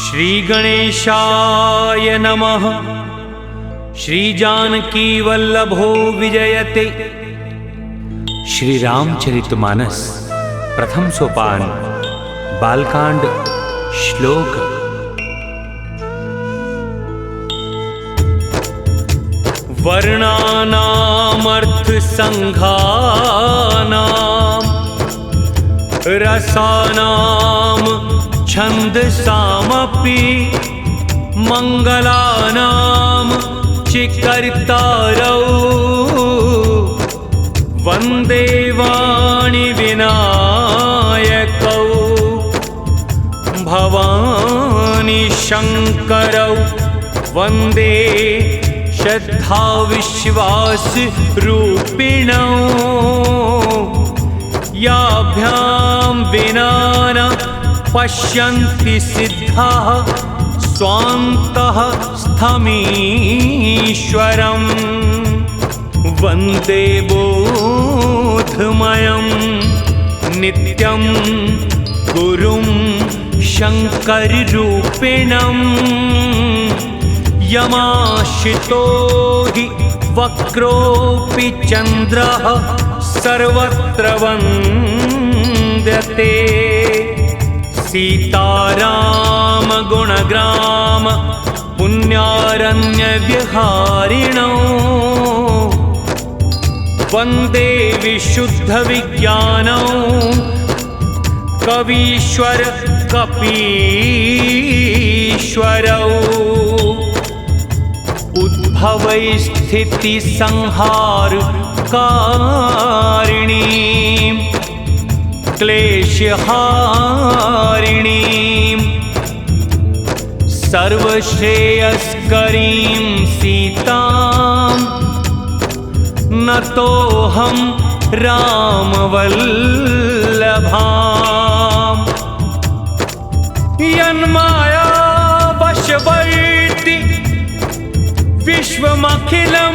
श्री गणेशाय नमः। श्री जानकी वल्लभो विजयते। श्री रामचरितमानस प्रथम सोपान बालकांड श्लोक। वर्णानामर्थ संघानाम रसानाम छंदसामपि मंगलानाम चिकर्तारौ वंदे वाणी विनायकौ भवानी शंकरौ वंदे श्रद्धा विश्वास रूपिणौ याभ्यां विना न पश्यन्ति सिद्धाः स्वान्तः स्थमीश्वरम् वन्दे बोधमयं नित्यं गुरुं शङ्कररूपिणम् यमाश्रितो हि वक्रोऽपि चन्द्रः सर्वत्र वन्द्यते सीताराम गुणग्राम पुण्यारण्यविहारिणौ वन्दे विशुद्धविज्ञानौ कवीश्वर कपीश्वरौ उद्भवै स्थिति संहार कारिणीं क्लेशहारिणीं सर्वश्रेयस्करीं सीतां नतोऽहं रामवल्लभाम् यन्माया वशवर्ति विश्वमखिलं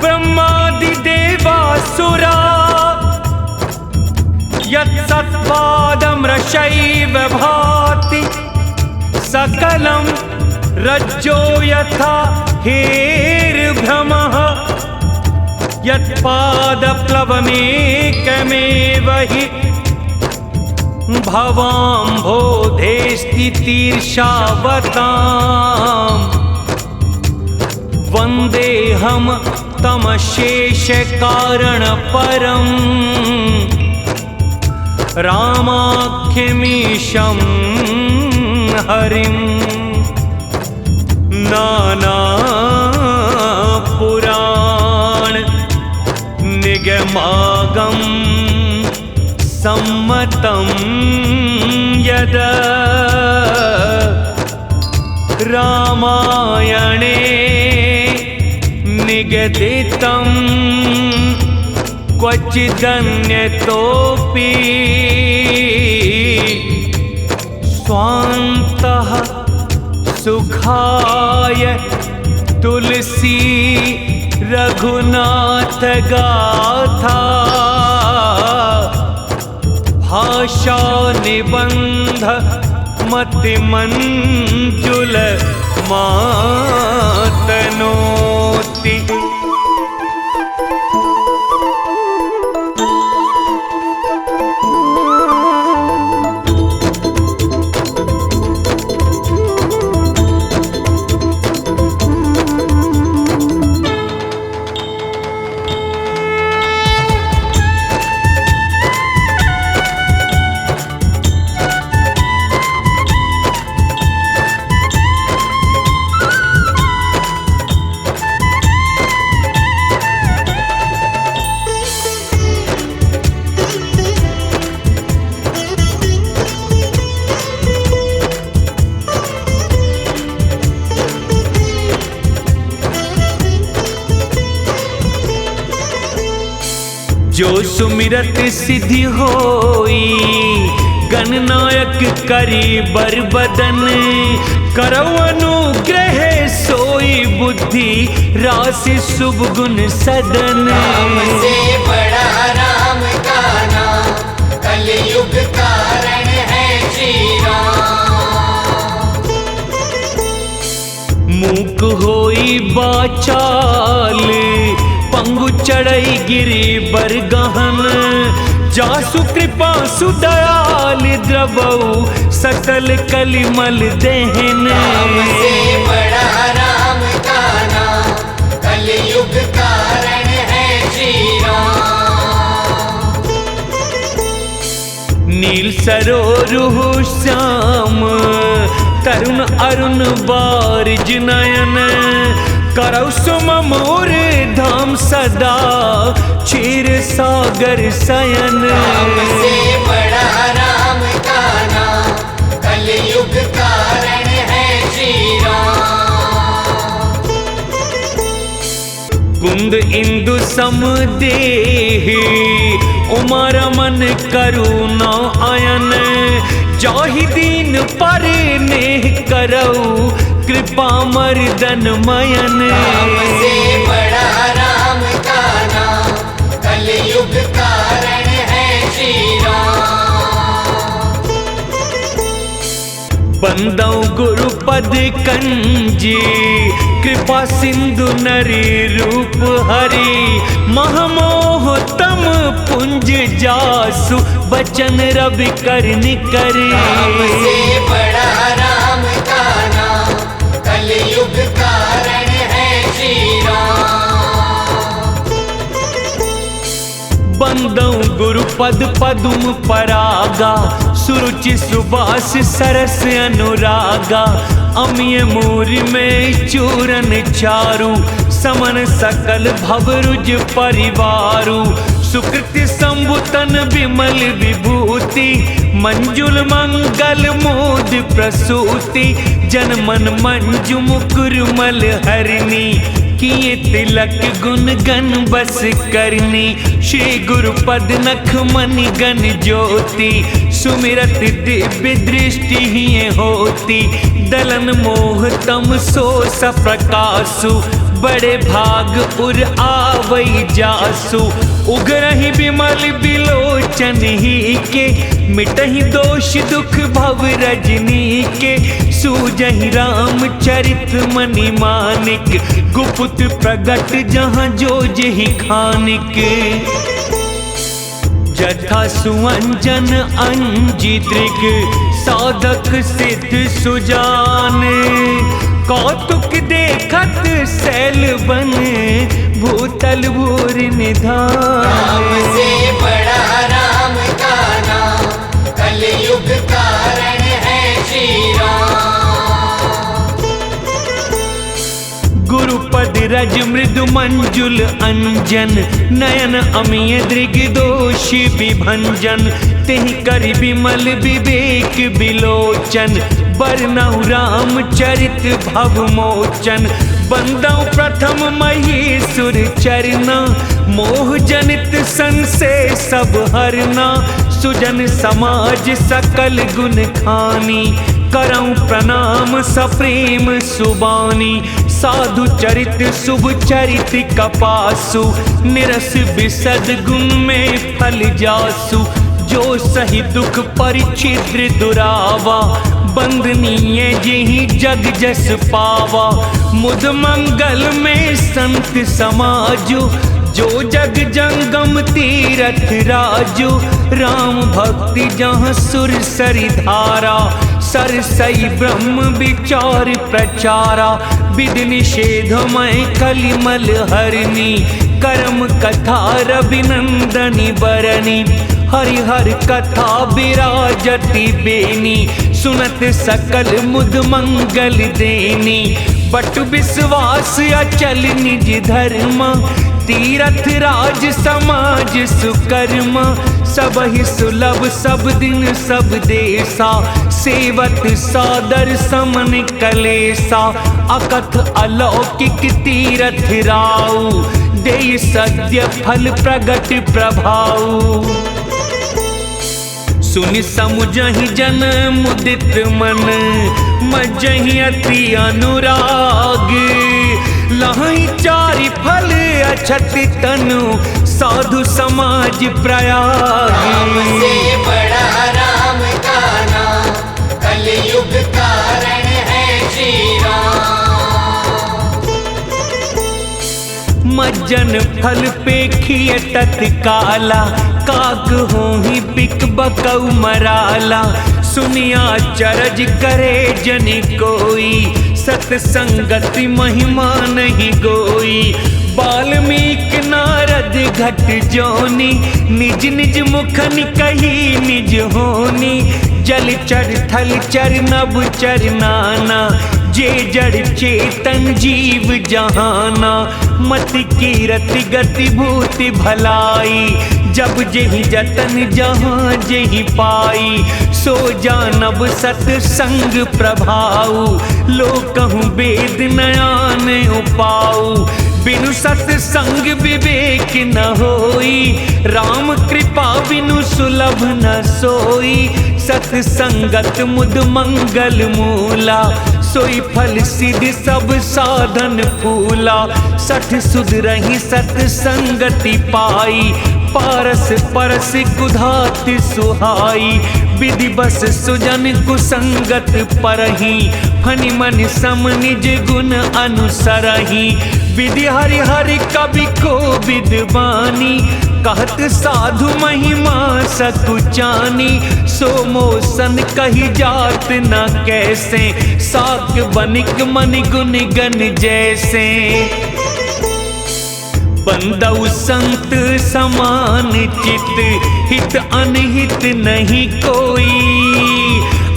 ब्रह्मादिदेवासुरा यत्सत्पादं रशैव भाति सकलं रज्जो यथा हेर्भ्रमः यत्पादप्लवमेकमेव हि भवाम्भोधेस्तितीर्षावताम् वन्देऽहं तमशेषकारणपरम् रामाख्यमीशं हरिम् नानापुराण निगमागम सम्मतं यद रामायणे निगदितं क्वचिदन्यतोऽपि स्वान्तः सुखाय तुलसी रघुनाथ गाथा भाषा निबंध मतिमंजुल मातनोति। जो सुमिरत सिद्धि होई गणनायक करी बरबदन करौ अनुग्रह सोई बुद्धि राशि शुभ गुण सदन। राम से बड़ा राम का नाम कलयुग कारण है श्री राम। होई बाचाल पंगु चढ़ई गिरी बरगहन जासु कृपा सुदयाल द्रवऊ सकल कलिमल देहन। राम से बड़ा राम का नाम कलयुग कारण है श्री राम। नील सरोरुह श्याम तरुण अरुण बारिज नयन करौ सुम मोर धाम सदा क्षीर सागर शयन। राम से बड़ा राम का नाम कलयुग कारण है श्री राम। कुंद इंदु सम देहि उमा रमन करुणा आयन जाहि दीन पर नेह करऊ कृपा मर्दन मयन। राम से बड़ा राम का नाम कलयुग कारण है श्री राम। बंदौ गुरु पद कंजी कृपा सिंधु नरी रूप हरि महमोह तम पुंज जासु बचन रवि करनि करी। राम से बड़ा राम का नाम कलयुग कारण है श्री राम। बंदौ गुरु पद पदुम परागा सुरुचि सुबास सरस अनुरागा अमिय मूरि में चूरन चारु समन सकल भवरुज परिवारु सुकृति संभुतन विमल विभूति मंजुल मंगल मोद प्रसूति जन मन मंजु मुकुरमल हरिणी किए तिलक गुण गण बस करनी। श्री गुरु पद नख मनि गण ज्योति सुमिरत दिव्य दृष्टि ही होती दलन मोह तम सो सप्रकाशु बड़े भाग उर आवई जासु उगरहि विमल बिलोचन ही के मिटहि दोष दुख भव रजनी के सूजहि राम चरित मणि मानिक गुप्त प्रगट जहाँ जो जहि खानिक। जथा सुअंजन अंजि दृग साधक सिद्ध सुजान कौतुक देखत शैल बन भूतल भूर निधान। राम से बड़ा राम का नाम कलयुग कारण है श्री राम। गुरुपद रज मृदु मंजुल अंजन नयन अमीय दृग दोष विभंजन तेहि करि विमल विवेक बिलोचन बरनउ राम चरित भव मोचन। बंदौ प्रथम महीसुर चरना मोह जनित संशय सब हरना सुजन समाज सकल गुण खानी करऊं प्रणाम सप्रेम सुबानी साधु चरित शुभ चरित कपासु निरस विशद गुण में फल जासु जो सही दुख परिचिद्र दुरावा बंदनीय जेहि जग जस पावा मुद मंगल में संत समाजु जो जग जंगम तीरथ राजु राम भक्ति जहाँ सुर सरि धारा सरसई ब्रह्म विचार प्रचारा विधि निषेधमय कलिमल हरनी कर्म कथा रविनंदनी बरनी हरिहर कथा विराजति बेनी सुनत सकल मुद मंगल देनी बट विश्वास अचल निज धर्म तीरथ राज समाज सुकर्मा सबहि सुलभ सब दिन सब देसा सेवत सादर समन कलेसा अकथ अलौकिक तीरथ राउ देय सद्य फल प्रगट प्रभाऊ सुनि समुझहि जन मुदित मन मज्जहि अति अनुराग लहई चारि फल अछति तनु साधु समाज प्रयाग। राम से बड़ा राम का नाम कलयुग कारण है श्री राम। जन फल पेखिए तत्काला, काग हो ही बिक बकऊ मराला। सुनिया चरज करे जन कोई, सतसंगति महिमा नहीं गोई। वाल्मीकि नारद घट जोनी, निज निज मुखन कही निज होनी। जल चर थल चर नभ चर नाना, जे जड़ चेतन जीव जहाना। मति कीरति गति भूति भलाई, जब जेहि जतन जहाँ जेहि पाई। सो जानब सतसंग प्रभाऊ, लोकहु वेद नयान उपाऊ। बिनु सतसंग विवेक न होई, राम कृपा बिनु सुलभ न सोई। सतसंगत मुद मंगल मूला, सोई फल सिद्धि सब साधन फूला। सठ सुध रही सतसंगति पाई, पारस परस कुधात सुहाई। विधि बस सुजन कुसंगत परही, फनि मन सम निज गुण अनुसरही। विधि हरि हरि कवि को विद्वानी, कहत साधु महिमा सकुचानी। सो मोसन कही जात न कैसे, साक बनिक मन गुण गण जैसे। बंदउ संत समान चित, हित अनहित नहीं कोई।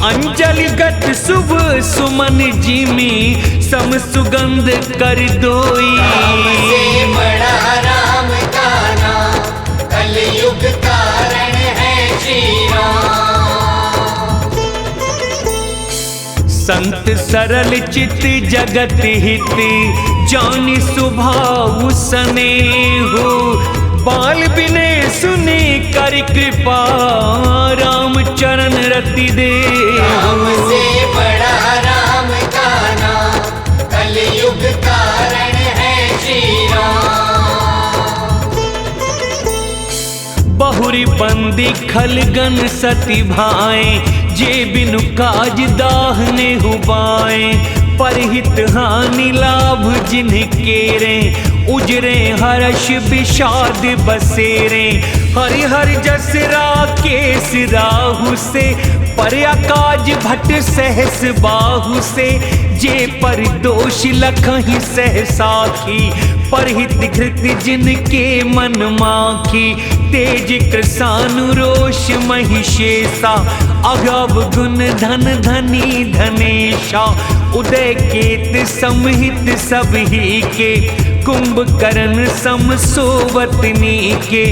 अंजलि गत शुभ सुमन जिमी, सम सुगंध कर दोई। राम से बड़ा राम का नाम, कलयुग कारण है श्री राम। संत सरल चित जगत हित, जानि स्वभाव स्नेहु। बाल बिने सुने कर कृपा, राम चरण रति दे। राम से बड़ा राम का नाम, कलयुग कारण है श्री राम। बहुरी बंदी खलगन सती भाए, जे बिनु काज दाहने हुबाए। परहित हानि लाभ जिनके रे, उजरे हर्ष विषाद बसेरे। हरि हरि जस राकेश राहु से, परया काज भट सहस बाहु से। जे पर दोष लखहि सह साखी, परहित घृत जिनके मन माखी। तेज कृसानु रोष महिषेशा, अगव गुण धन धनी धनेशा। उदय केत समहित सबही के, कुंभकर्ण सम सोवतनी के।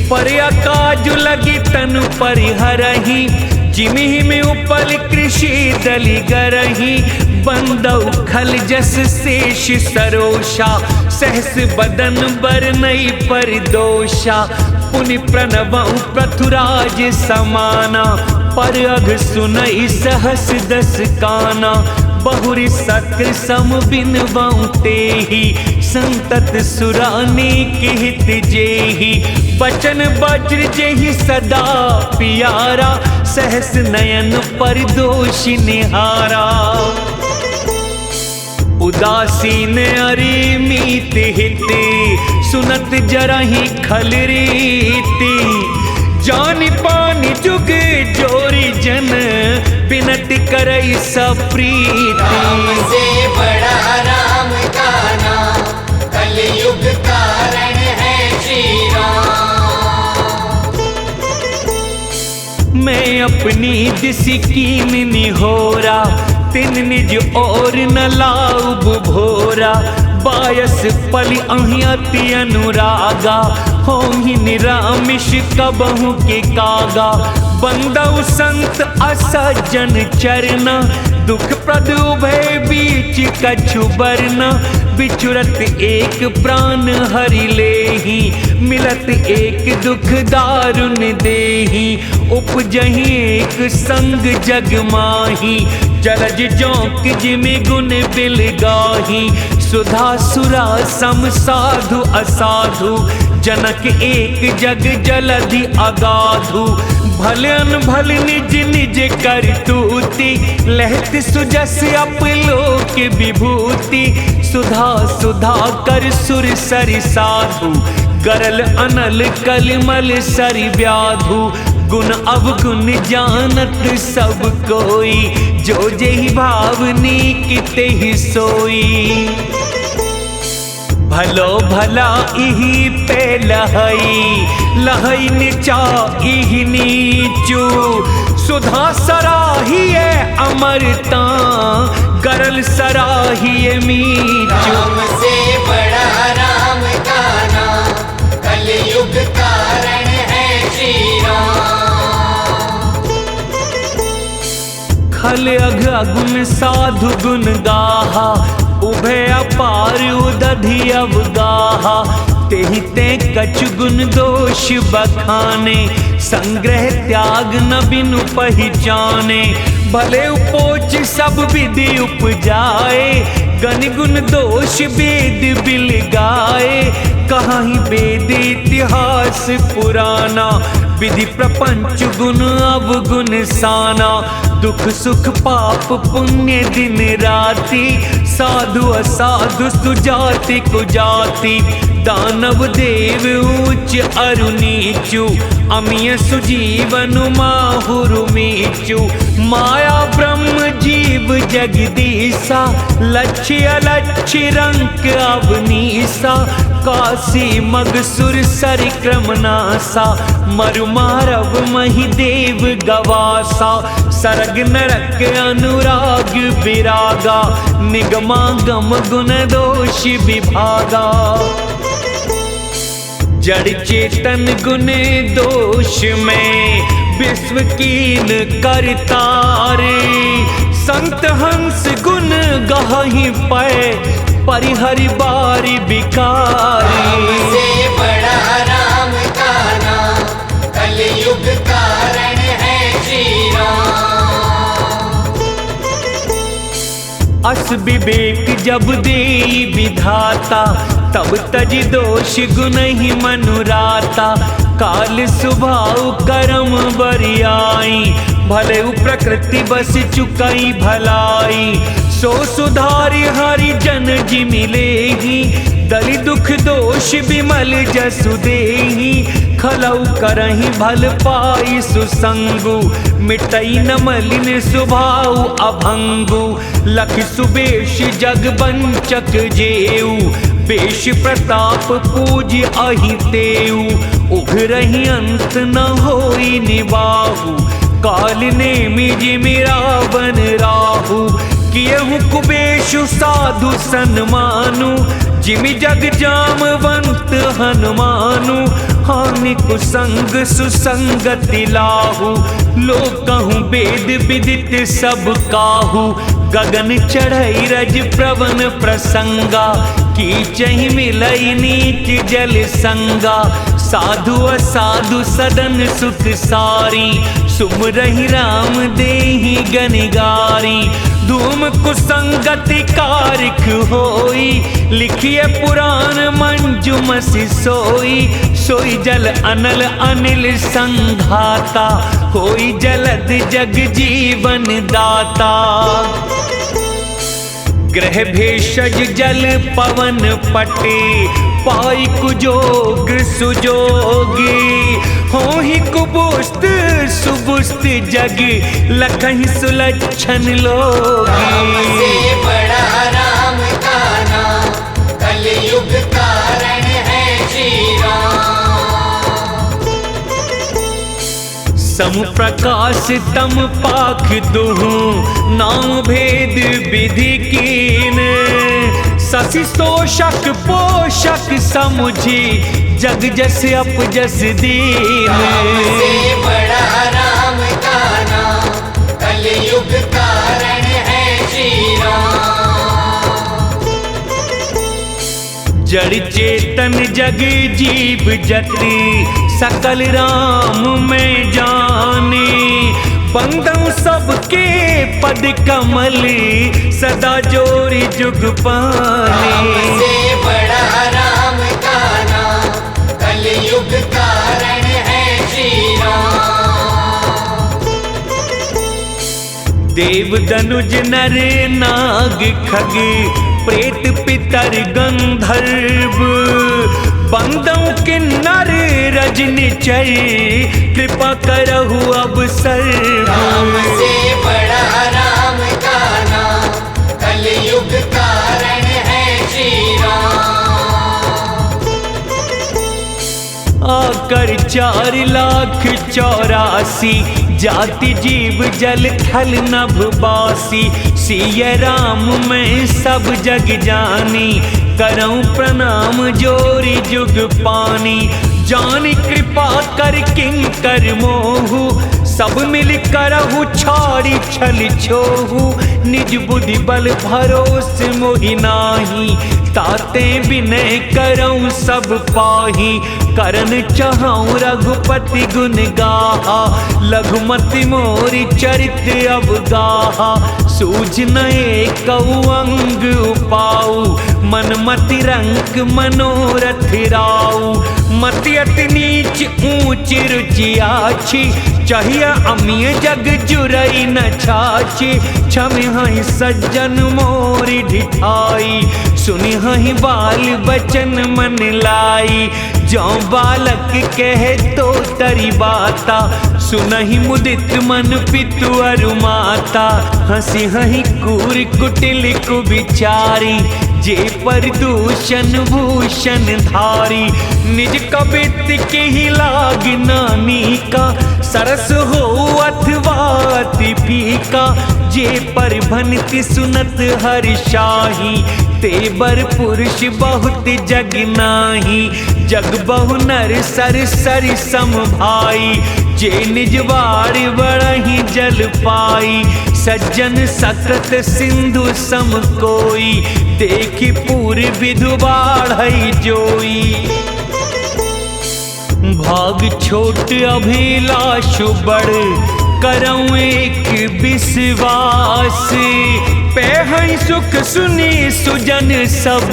परया काज लगी तनु परिहरही, जिमिहि में उपल कृषि दलि गरही। बंदउ खल जस शेष सरोषा, सहस बदन बरनई परदोषा। पुनि प्रणवउ पृथुराज समाना, पर अघ सुनई सहस दस काना। बहुरी सक्र सम बिनवउ तेहि, संतत सुरानीक हित जेहि। बचन वज्र जेहि सदा पियारा, सहस नयन परदोषि निहारा। उदासीन अरिमित हिते, सुनत जरहि खल रीति। जानि पानि जुग जोरी जन, बिनती करई सप्रीति। राम से बड़ा राम का नाम, कलयुग कारण है श्री राम। मैं अपनी दिस कीन निहोरा, तिन निज और न लाउब भोरा। बायस पलि अहियति अनुरागा, होहि निरामिष कबहु के कागा। बंदउ संत असज्जन चरना, दुख प्रद उभय बीच कछु बरना। बिचुरत एक प्राण हरि लेहि, मिलत एक दुख दारुण देहि। उपजहि एक संग जग माही, जलज जोंक जिमि गुण बिल गाही। सुधा सुरा सम साधु असाधु, जनक एक जग जलधि अगाधु। भले अनभल निज निज करतूत, मूर्ति लहत सुजस अपलोक विभूति सुधा सुधा कर सुर सरि साधु गरल अनल कलमल सरि व्याधु गुण अवगुण जानत सब कोई जो जेहि भावनी किते ही सोई भलो भला इही पे लहई लहई नीचा इही नीचू सुधा सराहिए अमरता गरल सराहिए मीचू राम से बड़ा राम का नाम कलयुग कारण है श्री राम। खल अघ अगुन साधु गुण गाहा उभय अपार उदधि अवगाहा तेहि ते कछु गुण दोष बखाने संग्रह त्याग न बिनु पहिचाने भले उपोच सब विधि उपजाए गण गुण दोष वेद बिल गाए कहीं वेद इतिहास पुराना विधि प्रपंच गुण अवगुण साना दुख सुख पाप पुण्य दिन राति साधु असाधु सुजाति कुजाति दानव देव ऊंच अरु नीचु अमिय सुजीवन माहुरु मीचु माया ब्रह्म जीव जगदीसा लक्ष्य अलक्ष्य रंक अवनीसा काशी मगसुर सरिक्रम नासा मरुमारव मही देव गवासा सरग नरक अनुराग विरागा निगमागम गुण दोष विभागा जड़ चेतन गुण दोष में विश्व कीन करतारे संत हंस गुण गहि पै परिहरि बारी बिकारी राम से बड़ा राम का नाम कलयुग कारण है श्री राम। अस विवेक जब देई विधाता तब तज दोष गुण ही मनुराता काल स्वभाव कर्म बरियाई भले प्रकृति बस चुकाई भलाई सो सुधारी हरि जन जी मिलेगी दलि दुख दोष विमल जसु देही खलऊ करही भल पाई सुसंगु मिटई न मलिन स्वभाव अभंगु लख सुबेश जग बंचक जेऊ बेश प्रताप पूज अहि तेऊ उघरहि अंत न होई निबाहु काल ने मिज मिरावन राहु कियहु कुबेशु साधु सन्मानु जिमि जग जामवंत हनुमानु हानि कुसंग सुसंगति लाहु लोक कहूँ वेद विदित सब काहू गगन चढ़ई रज प्रवन प्रसंगा की चहि मिलई नीच जल संगा साधु असाधु सदन सुख सारी सुमरहि राम देहि गनिगारी धूम कुसंगति कारिक होई लिखिए पुराण मंजुमसि सोई सोई जल अनल अनिल संघाता होई जलद जग जीवन दाता ग्रह भेषज जल पवन पटे पाई कुजोग सुजोगी हो ही कुबुस्त सुबुस्त जग लखहि सुलक्षण लोगी राम से बड़ा राम का नाम कलयुग कारण है श्री राम। सम प्रकाश तम पाख दुहु नाम भेद विधि कीन शशि तोषक पोषक समुझी जग जस अप जस दीन राम से बड़ा राम का नाम कलयुग कारण है श्री राम। जड़ चेतन जग जीव जति सकल राम में जाने बंदऊ सबके पद कमल सदा जोरी जुग पाने राम से बड़ा राम का नाम कलयुग कारण है श्री राम। देव दनुज नर नाग खग प्रेत पितर गंधर्व बंदों के नर रजनिचर कृपा करहु अब सर्व। राम से बड़ा राम का नाम कलयुग कारण है श्री राम। आकर 4,84,000 जाति जीव जल थल नभ बासी। सिय राम मैं सब जग जानी करऊं प्रणाम जोरी जुग पानी। जानी कृपा कर किंकर मोहु सब मिल करहु छाड़ी छल छोहु। निज बुद्धि बल भरोस मोहि नाही ताते विनय करऊं सब पाही। करन चाहूं रघुपति गुण गाहा लघुमति मोरि चरित अवगाहा। सूझ न एकउ अंग उपाऊ मन मति रंक मनोरथ राऊ। मति अति नीच ऊंच रुचि आछी चाहिए अमीय जग जुरई न छाछी। क्षम हहि सज्जन मोरि ढिठाई सुनि हहि बाल बचन मन लाई। जो बालक कहे तो तरी बाता सुनहि मुदित मन पितु अरु माता। हंसी हहि कूर कुटिल कुबिचारी जे पर दूषण भूषण धारी। निज कबित के ही लाग नानी का सरस हो अथवा अति फीका। जे पर भनति सुनत हर शाही तेबर पुरुष बहुत जग नाही। जग बहु नर सर सर सम भाई जे निज वार बड़हि जल पाई। सज्जन सकत सिंधु सम कोई देखी पूर विधु बाढ़ई जोई। भाग छोट अभिलाष बड़ करऊं एक विश्वास। पैहै सुख सुनी सुजन सब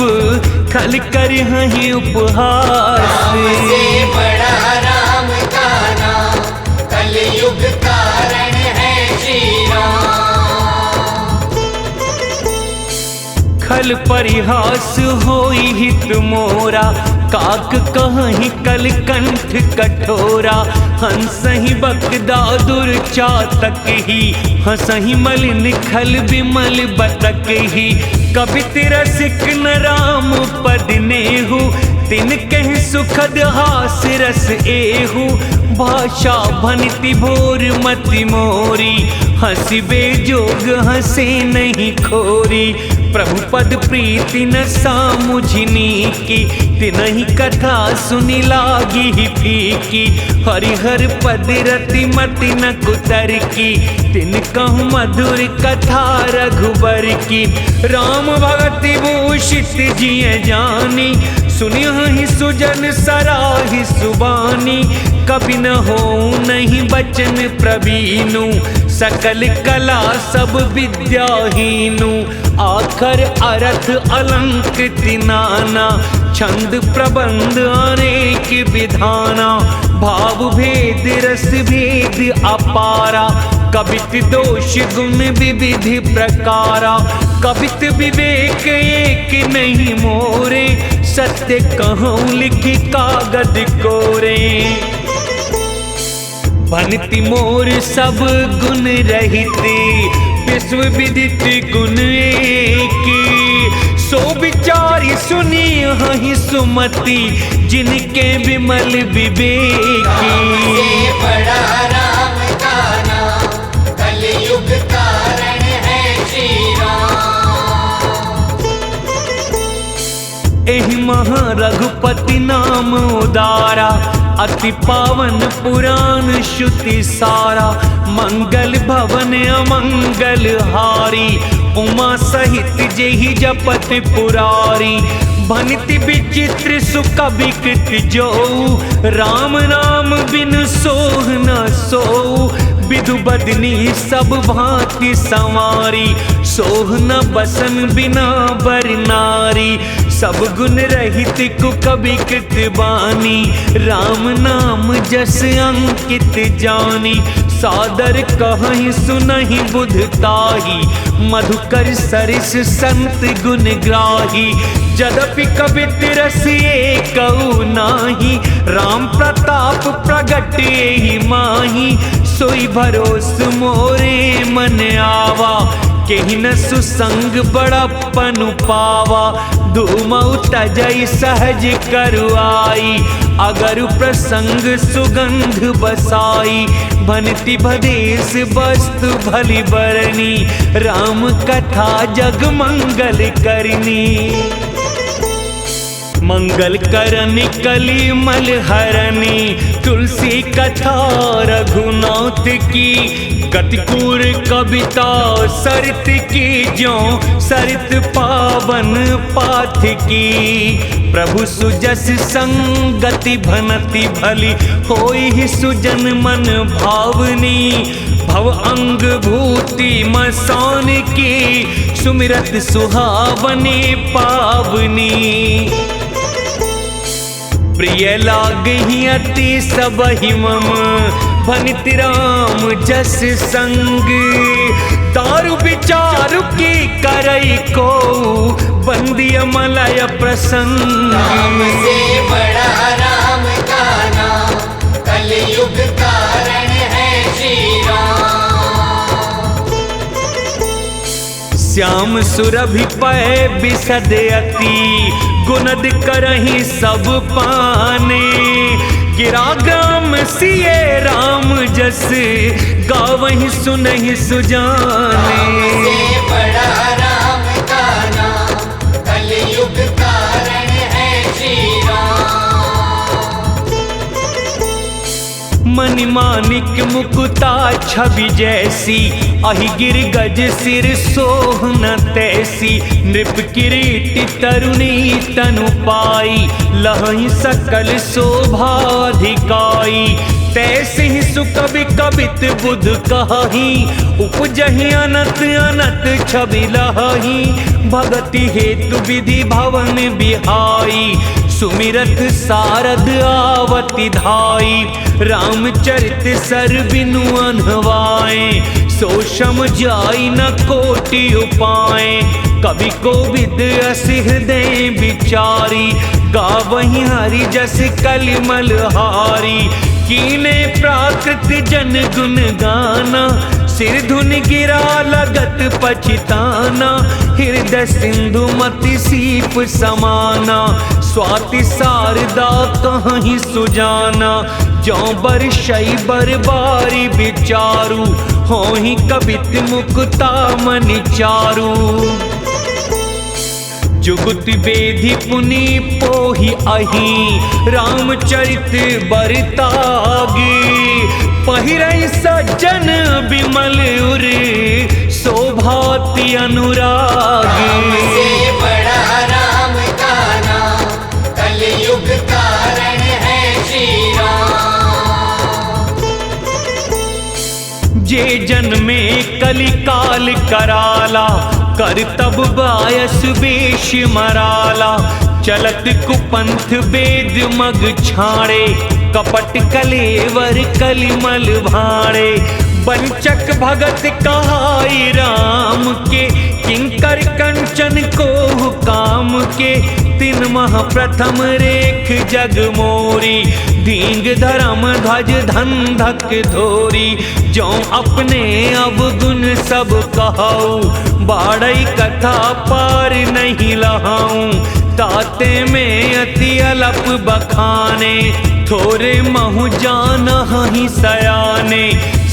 खल कर हहीं उपहास। राम से बड़ा राम का नाम कलयुग कारण है श्री राम। खल परिहास होई हित मोरा काक कहीं कल कंठ कठोरा। हंसहि बकदादुर चातक ही हंसहि मलिन खल विमल बतक ही। कबित रसिक न राम पद नेहु तिन कह सुखद हास रस एहु। भाषा भनति भोर मति मोरी हंसिबे जोग हंसे नहीं खोरी। प्रभु पद प्रीति न सामुझनी की तिनहि कथा सुनि लागी ही फीकी। हरिहर पद रति मति न कुतर की तिन कहूँ मधुर कथा रघुबर की। राम भगति भूषित जिय जानी सुनिहि सुजन सराहि सुबानी। कभी न हो नहीं बचन प्रवीणु सकल कला सब विद्याहीनु। आखर अर्थ अलंकृत नाना छंद प्रबंध अनेक विधाना। भाव भेद रस भेद अपारा कबित दोष गुण विविधि प्रकारा। कबित विवेक एक नहीं मोरे सत्य कहूँ लिखि कागद कोरे। बनति मोर सब गुण रहिते विश्व विदित गुण एक। सो विचारी सुनी हहि सुमति जिनके विमल विवेकी। राम से बड़ा राम का नाम कलयुग कारण है श्री राम। एहि महा रघुपति नाम उदारा अति पावन पुराण श्रुति सारा। मंगल भवन अमंगल हारी उमा सहित जेहि जपत पुरारी। भनिति विचित्र सुख विकृत जो राम नाम बिन सोह न सोऊ। विधु बदनी सब भांति संवारी सोह न बसन बिना बर नारी। सब गुण रहित कु कभी कृत बानी, राम नाम जस अंकित जानी। सादर कहहि सुनहि बुध ताही, मधुकर सरिस संत गुण ग्राही। जदपि कबित रस एकउ नाही, राम प्रताप प्रगट एहि माही। सोई भरोस मोरे मन आवा, केहि न सुसंग बड़प्पन पावा। धूमउ तजई सहज करुआई, अगर प्रसंग सुगंध बसाई। भनति भदेश वस्तु भली बरनी, राम कथा जग मंगल करनी। मंगल करनी कली मल हरनी, तुलसी कथा रघुनाथ की। गतिपूर कविता सरित की, ज्यों सरित पावन पाथ की। प्रभु सुजस संगति भनति भली, होई ही सुजन मन भावनी। भव अंग भूति मसान की, सुमिरत सुहावनी पावनी। प्रिय लागहि अति सबहि मम, भनिति राम जस संग। दारु विचारु की करई को, बंदिय मलय प्रसंग। राम से बड़ा राम का नाम, कलयुग कारण है श्री राम। श्याम सुरभि पै बिसद अति, गुणद करहि सब पाने। गिरा ग्राम सिए राम जस, गावहि सुनहि सुजाने। राम से बड़ा राम का नाम, कलयुग कारण है श्री राम। मणिमाणिक मुकुता छवि जैसी, अहि गिर गज सिर सोहन तैसी। नृप किरीट तरुणी तनु पाई, लहहि सकल शोभाधिकाई। तैसे ही सुकवि कवित बुध कहही, उपजहि अनत अनत छवि लहही। भगति हेतु विधि भवन बिहाई, सुमिरत सारद आवति धाई। रामचरित सर बिनु अनवाए, सो सम जाई न कोटि उपाय। कवि कोविद अस हृदय विचारी, गावहि हरि जस कलिमल हारी। कीने प्राकृत जन गुण गाना, सिर धुन गिरा लगत पछिताना। हृदय सिंधु मति सीप समाना, स्वाति शारदा कहीं सुजाना। ज्यों बरषई बरबारी विचारु, होहि कवित मुकुता मनि चारु। जुगुत बेधि पुनि पोहि अहि, रामचरित बरतागी। पहिरई सज्जन बिमल उर, शोभाति अनुरागी। राम से बड़ा राम का नाम, कलयुग कारण है श्री राम। जे जन्मे कलिकाल कराला, कर तब बायस बेश मराला। चलत कुपंथ वेद मग छाड़े, कपट कलेवर कलिमल भाड़े। बंचक भगत कहाई राम के, किंकर कंचन को काम के। तीन मह प्रथम रेख जग मोरी, धींग धर्म ध्वज धंधक धोरी। जो अपने अवगुण सब कहूँ, बाड़ई कथा पार नहीं लहाऊं। ताते में अति अलप बखाने, थोरे महु जान ही सयाने।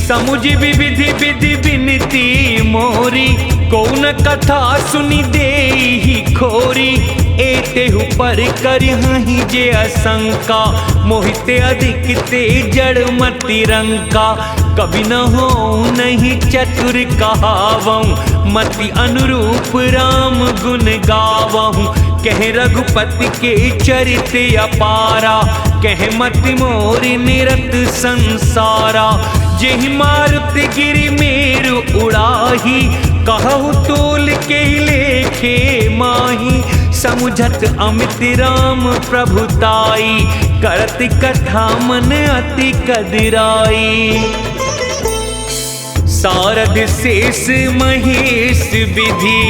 समुझ विविधि विधि विनती मोरी, कौन कथा सुनि दे ही खोरी। एतेहु पर कर हहीं जे असंका, मोहिते अधिक ते जड़ मति रंका। कभी न हो नहीं चतुर कहावऊँ, मति अनुरूप राम गुण गावऊँ। कह रघुपति के चरित अपारा, कह मति मोरि निरत संसारा। जेहि मारुति गिरि मेरु उड़ाही, कहु तोल के लेखे माही। समुझत अमित राम प्रभुताई, करत कथा मन अति कदिराई। सारद शेष महेश विधि,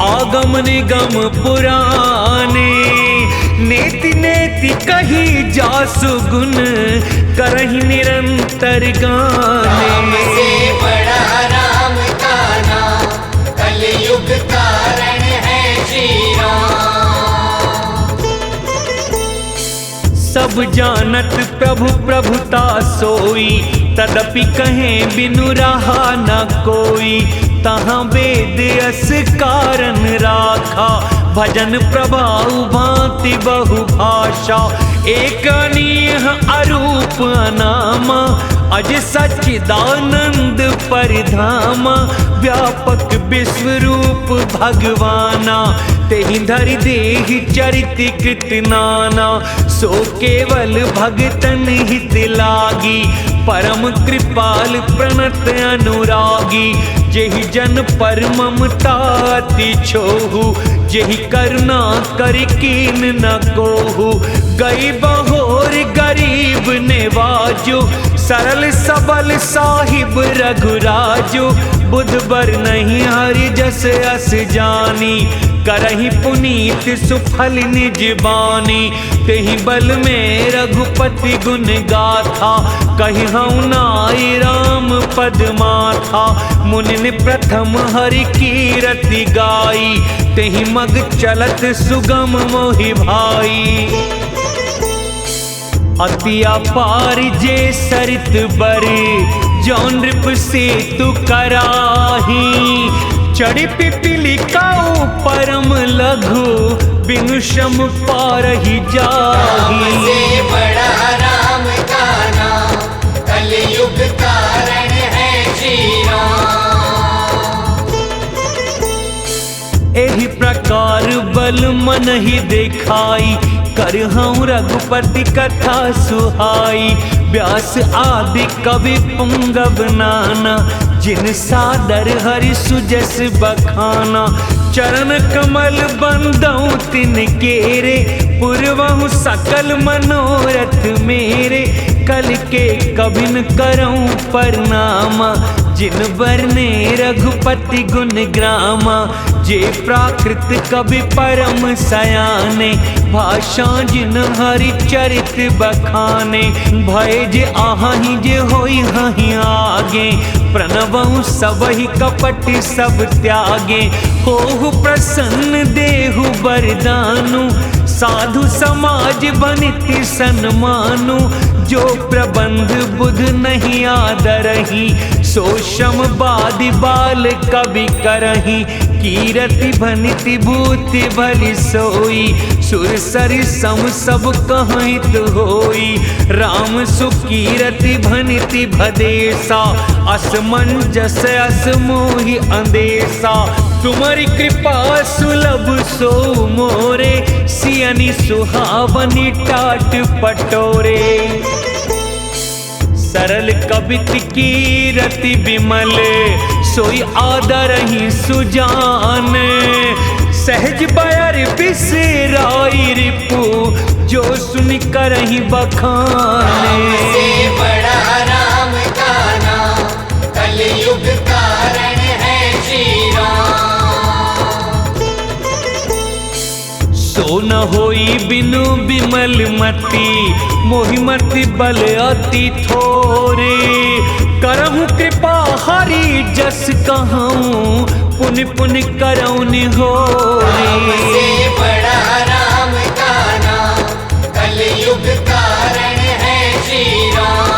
आगम निगम पुराने, नेति नेति कही जासु गुण, करहि निरंतर राम गाने। से बड़ा राम का नाम, कलयुग कारण है श्री राम। सब जानत प्रभु प्रभुता सोई, तदपि कहें बिनु रहा न कोई। तहाँ वेद अस कारण राखा, भजन प्रभाव भांति बहुभाषा। एक अनीह अरूप अनामा, अज सच्चिदानंद परिधामा। व्यापक विश्वरूप भगवाना, तेहि धरि देहि चरित कृत नाना। सो केवल भगतन हित लागी, परम कृपाल प्रणत अनुरागी। जेहि जन पर ममता अति छोहु, जेहि करुणा करि कीन न कोहु। गई बहोर गरीब नेवाजो, सरल सबल साहिब रघुराजो। बुध बर नहीं हरि जस अस जानी, करहि पुनीत सुफल निज बानी। तेहि बल में रघुपति गुण गाथा, कहिहउँ नाई राम पद माथा। मुनि प्रथम हरि कीरति गाई, तेहि मग चलत सुगम मोहि भाई। अति अपार जे सरित बर, जौन नृप सेतु कराही। चढ़ी पिपीलिकाऊ परम लघु, बिनु श्रम पारहि राम जाही। से बड़ा राम का नाम, कलयुग कारण है श्री राम। एहि प्रकार बल मन ही देखाई, करहउँ रघुपति कथा सुहाई। व्यास आदि कवि पुंगव नाना, जिन सादर हरि सुजस बखाना। चरण कमल बंदउ तिन केरे, पुरवहु सकल मनोरथ मेरे। कल के कबिन करऊँ प्रणामा, जिन बरने रघुपति गुण ग्रामा। जे प्राकृत कवि परम सयाने, भाषा जिन हरि चरित बखाने। भय जे आहि जे होई हहि आगे, प्रणवहु सबहि कपट सब त्यागे। होहु प्रसन्न देहु वरदानु, साधु समाज बनिति सन्मानु। जो प्रबंध बुध नहीं आदरही, सो श्रम बादि बाल कवि करही। कीरति भनिति भूति भली सोई, सुर सरि सम सब कहित होई। राम सुकीरति भनिति भदेसा, असमंजस अस मोहि अंदेसा। तुम्हारी कृपा सुलभ सो मोरे, सियनि सुहावनी टाट पटोरे। सरल कबित की रति विमल, सोई आदरहि सुजान। सहज बयर बिसराई रिपु, जो सुनि करहि बखान। राम से बड़ा राम का नाम, कलयुग कारण है श्री राम। सो न होई बिनु बिमल मति, मोहि मति बल अति थोरे। करहु कृपा हरि जस कहूँ, पुनि पुनि करऊँ निहोरे। राम से बड़ा राम का नाम, कलयुग कारण है श्री राम।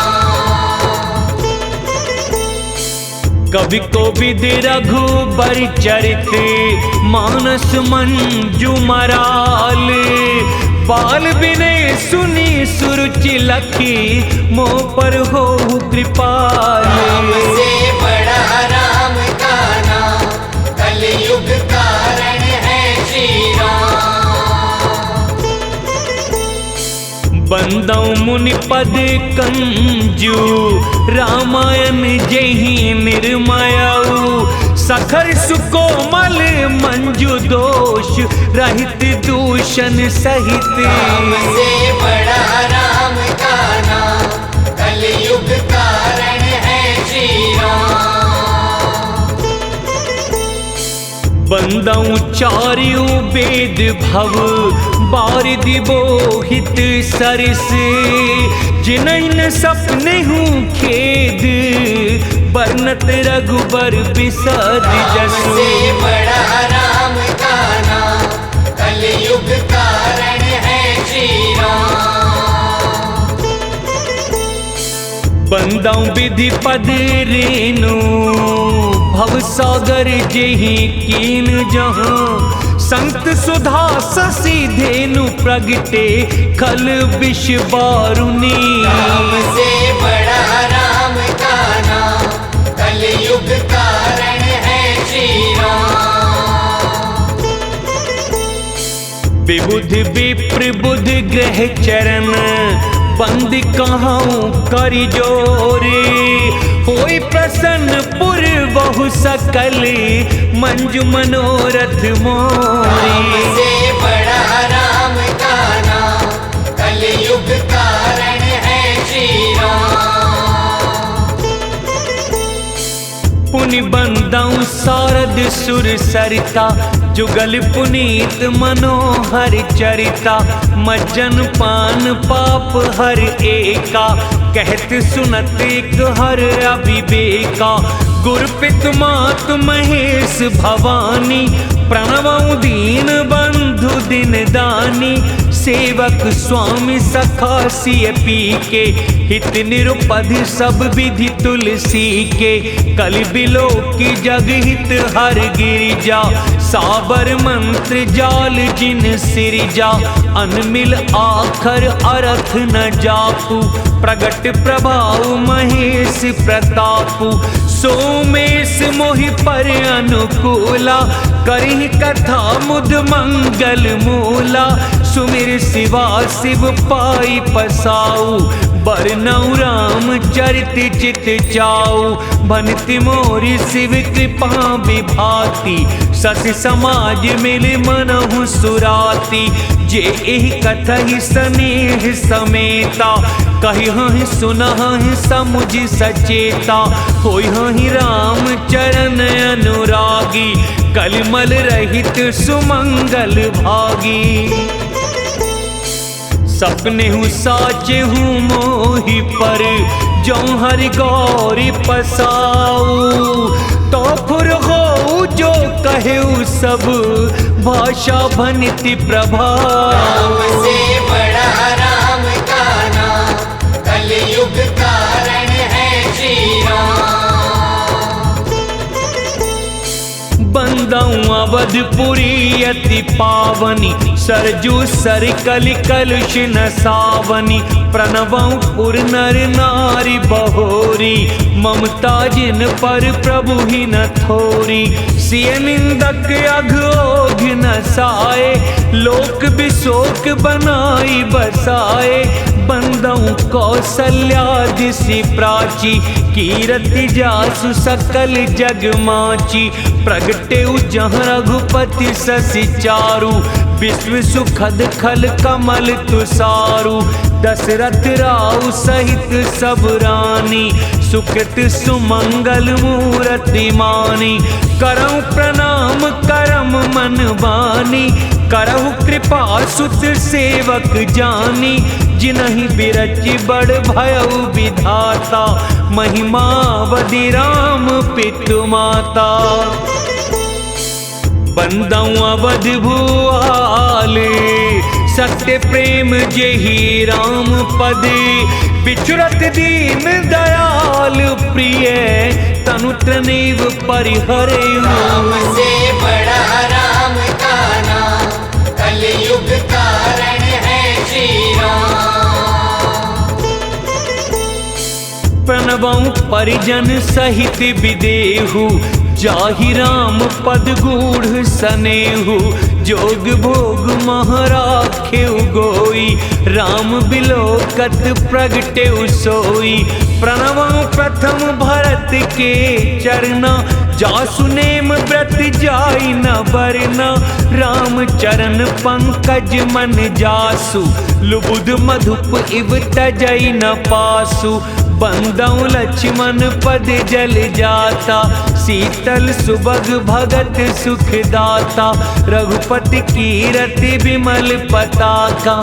कवि कोविद रघुबर चरित, मानस मंजु मराल। बाल विनय सुनी सुरुचि लखी, मोह पर हो कृपाल। राम से बड़ा राम का नाम, कलयुग कारण है श्री राम। बंदौ मुनि पद कंजू, रामायण जेहि निर्मयऊ। सखर सुकोमल मंजू दोष रहित दूषण सहित। राम से बड़ा राम का नाम, कलयुग कारण है श्री राम। बंदऊ चार्यु वेद भव बारिदि बोहित सरस, जिनैन सपने हूँ खेद बरनत रघुबर बिसर राम जसु। से बड़ा राम का नाम, कलयुग कारण है श्री राम। बंदऊ विधि पद रेनु भव सागर जेहि कीन जहाँ, संत सुधा शशि धेनु प्रगटे खल विष बारुनी। राम से बड़ा राम का नाम, कलयुग कारण है श्री राम। विबुध विप्र बुध ग्रह चरण बंद कहाँ करि जोरे, होई प्रसन्न पुर बहु सकल मंजु मनोरथ मोरी। राम से बड़ा राम का नाम, कलयुग कारण है श्री राम। पुनि बंदऊ सारद सुर सरिता, जुगल पुनीत मनोहर चरिता। मज्जन पान पाप हर एका, कहत सुनत एक हर अविवेका। गुरपित मात महेश भवानी, प्रणवऊ दीन बंधु दिन दानी। सेवक स्वामी सखा सिय पी के, हित निरुपधि सब विधि तुलसी के। कलि बिलो की जग हित हर गिरिजा, साबर मंत्र जाल जिन सिरजा। अनमिल आखर अरथ न जापू, प्रगट प्रभाव महेश प्रतापु। सोमेश मोहि पर अनुकूला, करहि कथा मुद मंगल मूला। सुमिर शिवा शिव पाई पसाऊ, बरनऊ राम चरित चित चाऊ। बनति मोरि शिव कृपा विभाति, सति समाज मिल मनहु सुराती। जे एहि कथहि स्नेह समेता, कहिहि सुनहि समुझ सचेता। होइहि राम चरण अनुरागी, कलमल रहित सुमंगल भागी। सपने हूँ साचे हूँ मोहि पर, जो हरि गौरी पसाऊ। तो फुर हो जो कहेऊ सब, भाषा भनिति प्रभाव। राम से बड़ा राम का नाम, कलयुग कारण है श्री राम। बंदऊ अवधपुरी अति पावनी, सरजू सर कलि कलुष न सावनी। प्रणवऊ पुर नर नारी बहोरी, ममता जिन पर प्रभु ही न थोरी। सिय निंदक अघोघ न साए, लोक बिशोक बनाई बसाए। बंदऊ कौसल्यादिसि प्राची, कीरति जासु सकल जग माची। प्रगटे जहाँ रघुपति शशि चारु, विश्व सुखद खल कमल तुसारु। दशरथ राउ सहित सब रानी, सुकृत सुमंगल मूरति मानी। करऊ प्रणाम करम मन बानी, करहु कृपा सुत सेवक जानी। जिनहि बिरचि बड़ भयउ विधाता, महिमा बदि राम पितु माता। बंदऊ अवध भुआले, सत्य प्रेम जेहि राम पद। बिचुरत दीन दयाल प्रिय, तनु त्रनेव परिहरे। राम से बड़ा राम का नाम, कलयुग कारण है श्री राम। प्रणवऊ परिजन सहित विदेहु, जाहि राम पद गूढ़ सनेहु। जोग भोग महराखेउ गोई, राम बिलोकत प्रगटेउ सोई। प्रणवऊ प्रथम भरत के चरना, जासु नेम व्रत जाई न बरना, राम चरण पंकज मन जासु, लुबुध मधुप इव तजई न पासु। बंदौ लक्ष्मण पद जल जाता, शीतल सुबग भगत सुखदाता। रघुपति कीरति विमल पताका,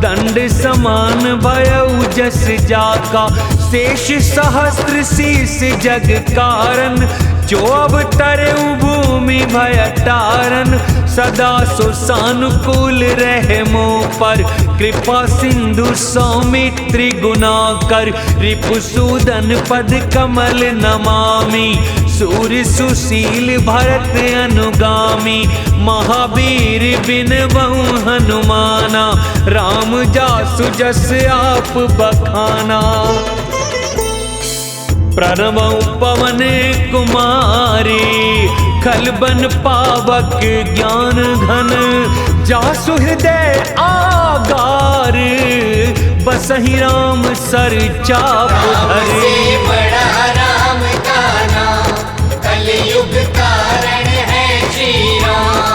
दंड समान भयउ जस जाका। शेष सहस्त्र शीस जग कारण, जो अवतरउ भूमि भय तारन। सदा सो सानुकूल रहे मोह पर, कृपा सिंधु सौमित्र गुणाकर। रिपुसूदन पद कमल नमामि, सूर्य सुशील भरत अनुगामी। महावीर बिनवउ हनुमाना, राम जासु जस आप बखाना। प्रणवउ पवन कुमारी, खलबन पावक ज्ञान घन। जासु हृदय आगार, बसहि राम सर चाप धरे। बड़ा राम का नाम, कलयुग कारण है श्री राम।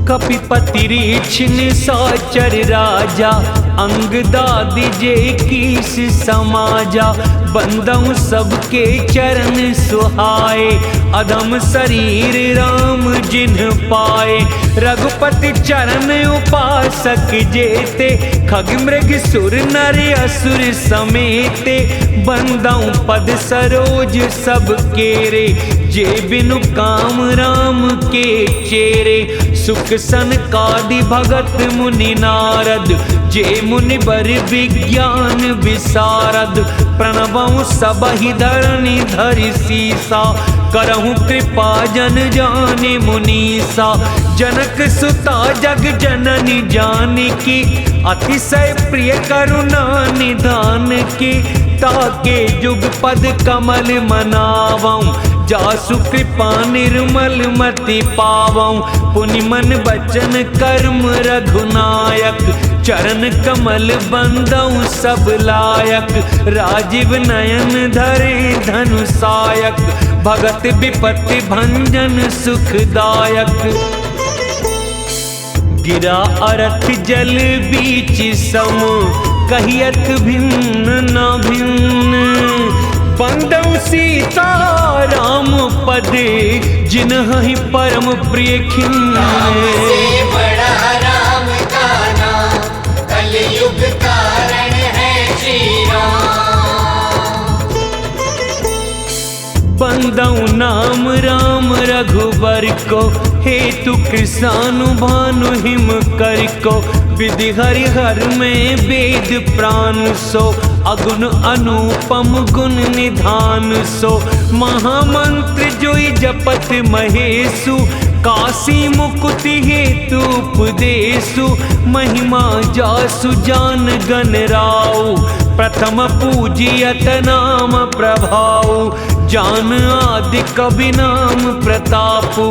कपिपति रीछ निशाचर राजा, अंगदादि जे कीस समाजा। बंदौ सबके चरण सुहाए, अधम शरीर राम जिन्ह पाए। रघुपति चरण उपासक जेते, खग मृग सुर नर असुर समेते। बंदौ पद सरोज सब केरे, जे बिनु काम राम के चेरे। सुख सनकादि भगत मुनि नारद, जे मुनि बर विज्ञान विशारद। प्रणवउ सबहि धरणी धरि सीसा, करहु कृपा जन जाने मुनीसा। जनक सुता जग जननी जानकी, अतिशय प्रिय करुणा निधान की। ताके जुग पद कमल मनावऊं, जासु कृपा निर्मल मति पावऊं। पुनि मन बचन कर्म रघुनायक, चरण कमल बंदौ सब लायक। राजीव नयन धरे धनुषायक, भगत विपत्ति भंजन सुखदायक। गिरा अरथ जल बीच सम, कहियत भिन्न न भिन्न। बंदौ सीता राम पद, जिन्हि परम प्रिय खिन्न। बड़ा राम का नाम, कलयुग कारण है श्री राम। बंदौ नाम राम रघुबर को, हेतु कृषानु भानु हिम कर को। विधि हरिहर में वेद प्राण सो, अगुण अनुपम गुण निधान सो। महामंत्र जोई जपत महेशु, काशी मुकुति हेतु उपदेशु। महिमा जासु जान गण राउ, प्रथम पूजियत नाम प्रभाऊ। जान आदि कवि नाम प्रतापु,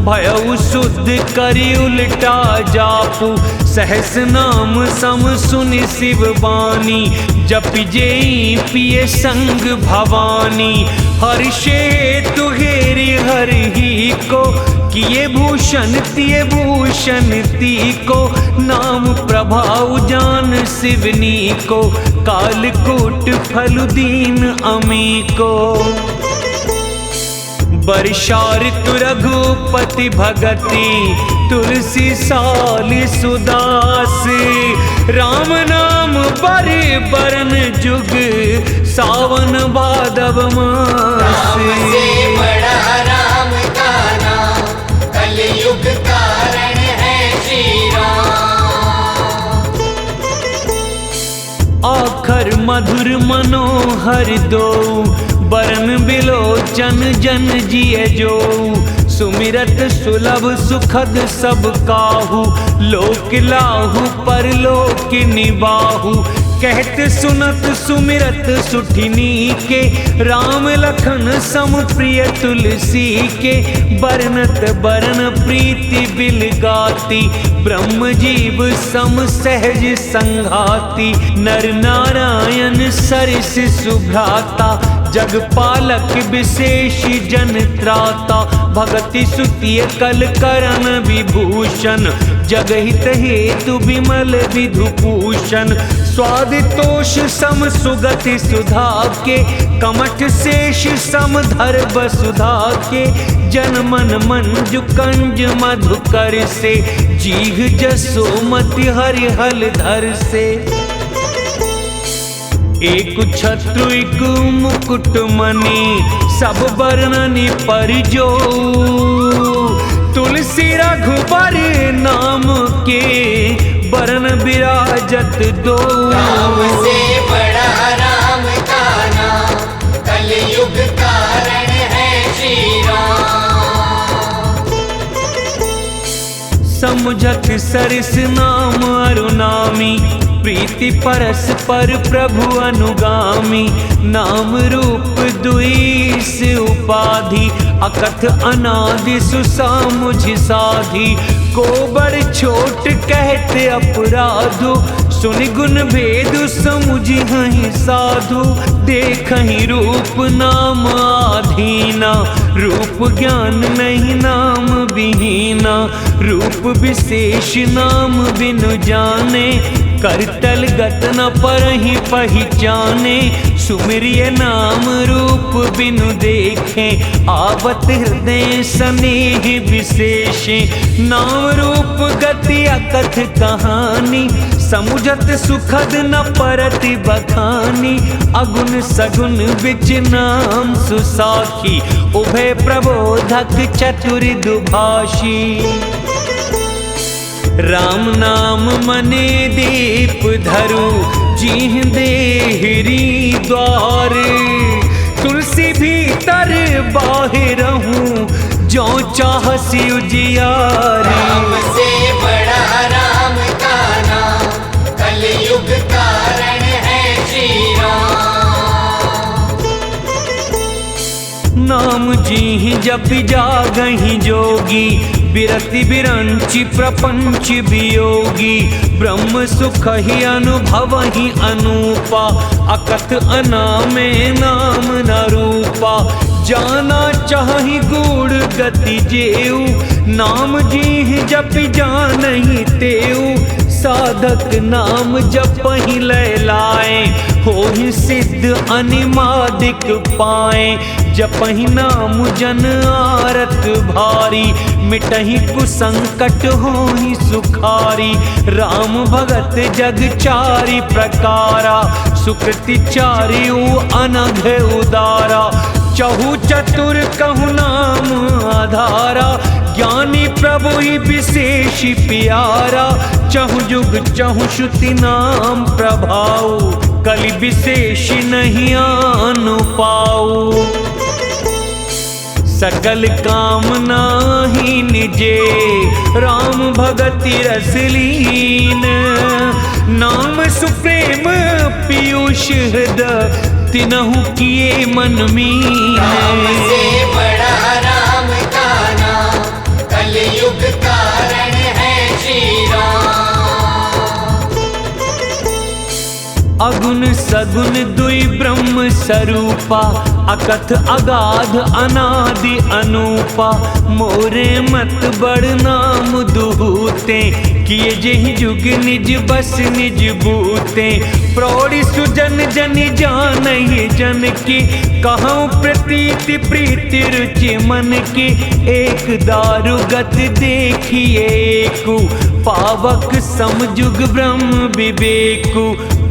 भयउ शुद्ध करि उलटा जापु। सहस नाम सम सुनि शिव बानी, जपि जेई पिय संग भवानी। हर्षे तु हेरि हरहि को, किए भूषण तिय भूषण तीको। नाम प्रभाव जान शिवनी को, कालकूट फल दीन अमी को। वर्षा ऋतु रघुपति भगति, तुलसी साली सुदासी। राम नाम बर बरन जुग, सावन भादव मास। बड़ा राम का नाम, कलयुग कारण है श्री राम। आखर मधुर मनोहर दो, बरन बिलोचन जन जिय जो। सुमिरत सुलभ सुखद सब काहू, लोक लाहू परलोक निबाहू। कहत सुनत सुमिरत सुठिनी के, राम लखन सम प्रिय तुलसी के। बरनत बरन प्रीति बिल गाती, ब्रह्म जीव सम सहज संघाती। नर नारायण सरिस सुभ्राता, जग पालक विशेष जन त्राता, भगति सुतिय कल करण विभूषण, जगहित हेतु विमल विधुभूषण, स्वाद तोष सम सुगति सुधा के, कमठ शेष सम धर वसुधा के, जन मन मंजु कंज मधुकर से, जीह जसोमति हरिहल धर से। एक छत्रु एक मुकुट मणि, सब वर्णनि परिजो, तुलसी रघुबर नाम के, बरन विराजत दो। राम से बड़ा राम का नाम, कलयुग कारण है श्री राम। समुझत सरस नाम अरुनामी, प्रीति परस्पर प्रभु अनुगामी, नाम रूप दुईस उपाधि, अकथ अनादि सुसामुझ साधी, को बड़ छोट कहते अपराधो, सुनि गुण भेदु समुझि हहि साधु, देखहि रूप नाम आधीना, रूप ज्ञान नहीं नाम विहीना, रूप विशेष नाम बिनु जाने, करतल गत न परहि पहचाने, सुमिरिय नाम रूप बिनु देखे, आवत हृदय स्नेह विशेषे, नाम रूप गति अकथ कहानी, समुझत सुखद न परति बखानी, अगुण सगुण बिच नाम सुसाखी, उभय प्रबोधक चतुर दुभाषी। राम नाम मने दीप धरु, जीह देहरी द्वार, तुलसी भीतर बाहिरहूँ, जो चाहसी उजियार। राम से बड़ा राम का नाम, कलयुग कारण है श्री राम। नाम जीहि जपि जागहि जोगी, बिरति बिरंचि प्रपंच वियोगी, ब्रह्म सुख ही अनुभव ही अनूपा, अकथ अनामे नाम न रूपा, जाना चाहि गूढ़ गति जेऊ, नाम जीहि जपि जानहि तेऊ, साधक नाम जपहि लय लाए, होहि सिद्ध अनिमादिक पाए, जपहि नाम जन आरत भारी, मिटहि कुसंकट होहि सुखारी, राम भगत जग चारि प्रकारा, सुकृति चारिउ अनघ उदारा, चहु चतुर कहु नाम आधारा, ज्ञानी प्रभु ही विशेष प्यारा, चहु जुग चहु श्रुति नाम प्रभाऊ, कलि विशेष नहीं आनु पाऊ। सकल कामना ही निजे, राम भगति रस लीन, नाम सुप्रेम पीयूष हृदय, तिनहु किए मन मीन। राम से बड़ा राम का नाम, कलयुग कारण है श्री राम। अगुण सगुण दुई ब्रह्म स्वरूपा, अकथ अगाध अनादि अनूपा, मोरे मत बड़ नाम दुहूते, किए जेहि जुग निज बस निज बूते, प्रौढ़ि सुजन जन जानहि जन की, कहूँ प्रतीति प्रीति रुचि मन की, एक दारु गत देखिए एकु, पावक समजुग ब्रह्म विवेकु,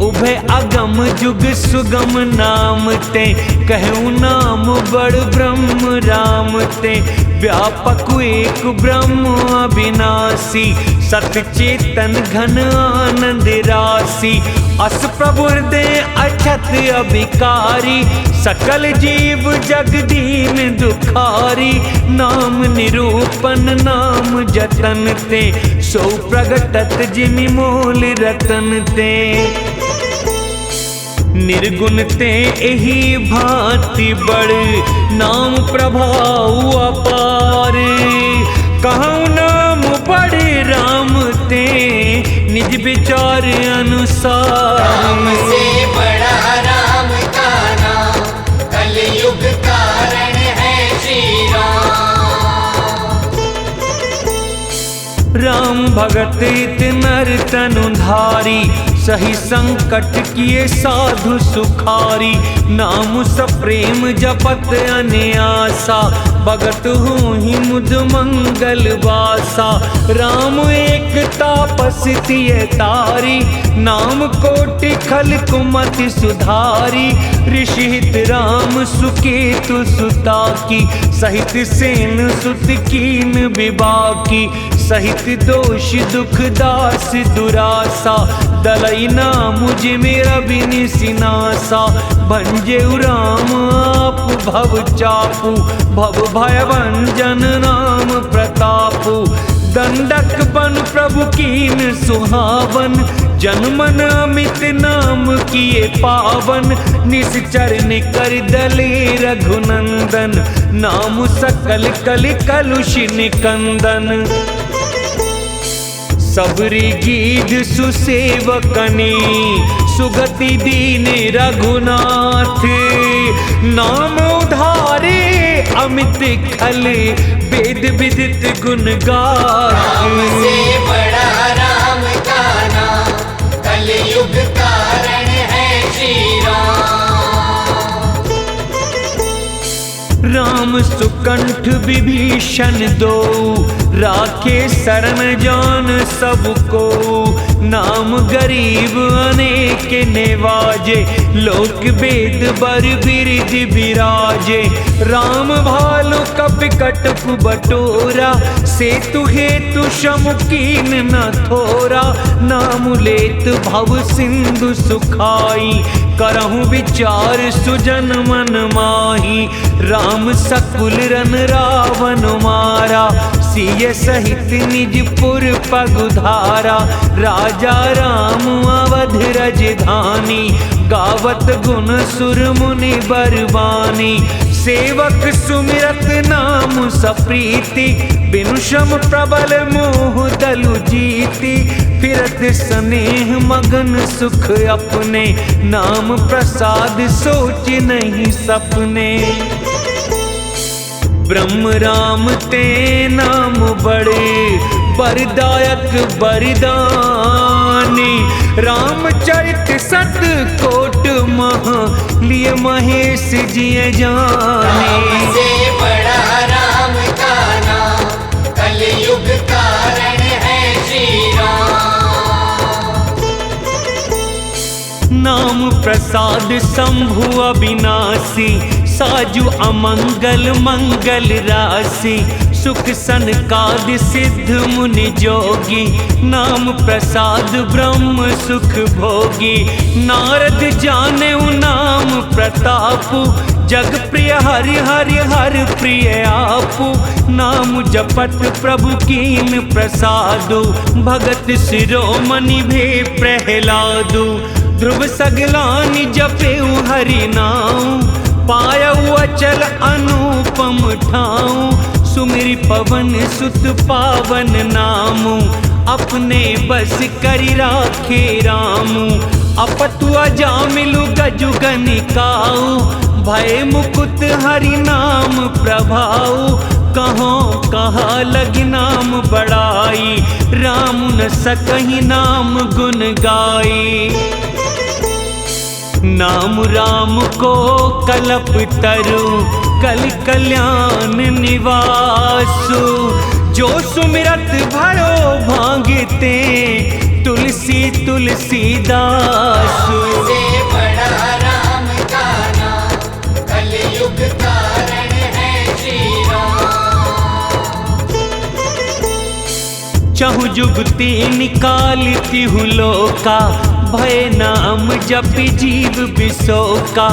उभय अगम जुग सुगम नाम ते, कहूँ नाम बड़ ब्रह्म राम ते, व्यापक एक ब्रह्म अविनाशी, सत चेतन घन आनंद राशि, अस प्रभु हृदय अछत अभिकारी, सकल जीव जग दीन दुखारी, नाम निरूपन नाम जतन ते, सो प्रगटत जिमि मोल रतन ते, निर्गुण ते एही भांति बड़, नाम प्रभाव अपार, कहूँ नाम बड़े राम ते, निज विचार अनुसार। राम से बड़ा राम का नाम, राम भगत इत नर तनुधारी, सही संकट किए साधु सुखारी। नाम सप्रेम जपत अनयासा, भगत हूँ ही मुद मंगल वासा। राम एक तापस तिय तारी, नाम कोटि खल कुमति सुधारी। ऋषि हित राम सुकेतु सुता की, सहित सेन सुत कीन विबाकी। सहित दोष दुख दास दुरासा, दलई ना मुझे मेरा बिनि सिनासा। भंजे राम आप भव चापू, भव भय भंजन नाम प्रतापू। दंडक बन प्रभु कीन सुहावन, जन्मन अमित नाम किए पावन। निश्चर निकर दले रघुनंदन, नाम सकल कल कलुष निकंदन। सबरी गीध सुसेवकनी, सुगति दीन रघुनाथ। नाम उधारे अमित खल, वेद विदित गुण राम गाथ। से बड़ा राम का नाम, कलयुग कारण है श्री राम। राम सुकंठ विभीषण दो, राखे शरण जान सबको। नाम गरीब अनेक निवाजे, लोक वेद बर बिरधि बिराजे। राम भालु कपि कटक बटोरा, सेतु हेतु शम कीन न थोरा। नाम लेत भव सिंधु सुखाई, करहु विचार सुजन मन माही। राम सकुल रन रावण मारा, सिय सहित निज पुर पगुधारा। राजा राम अवध रजधानी, गावत गुण सुर मुनि बरबानी। सेवक सुमिरत नाम सप्रीति, बिनु शम प्रबल मोह दलु जीति। फिरत स्नेह मगन सुख अपने, नाम प्रसाद सोच नहीं सपने। ब्रह्म राम ते नाम बड़े, बरदायक बरदानी। रामचरित सत कोट मह, लिए महेश जिय जाने। राम से बड़ा राम का नाम, कलयुग कारण है श्री राम। नाम प्रसाद शंभु अविनाशी, साजु अमंगल मंगल राशि। सुख सनकाद सिद्ध मुनि जोगी, नाम प्रसाद ब्रह्म सुख भोगी। नारद जाने नाम प्रतापु, जग प्रिय हरि हरि हर प्रिय आपु। नाम जपत प्रभु कीन प्रसादु, भगत शिरोमणि भे प्रहलादु। ध्रुव सगलानि जपेउ हरि नाम, पायउ अचल अनुपम ठाऊं। सुमिरि पवन सुत पावन नामु, अपने बस करि राखे रामु। अपतु अजामिलु गजु गनिकाऊ, भय मुकुत हरि नाम प्रभाऊ। कहाँ कहाँ लगी नाम बड़ाई, राम न सकहि नाम गुण गाई। नाम राम को कलप तरु, कल कल्याण निवासु। जो सुमिरत भरो भांगते, तुलसी तुलसीदासु। राम से बड़ा राम का नाम, कलयुग कारण है श्री राम। चहु जुगती निकालती हूँ लोका, भय नाम जपि जीव बिसोका।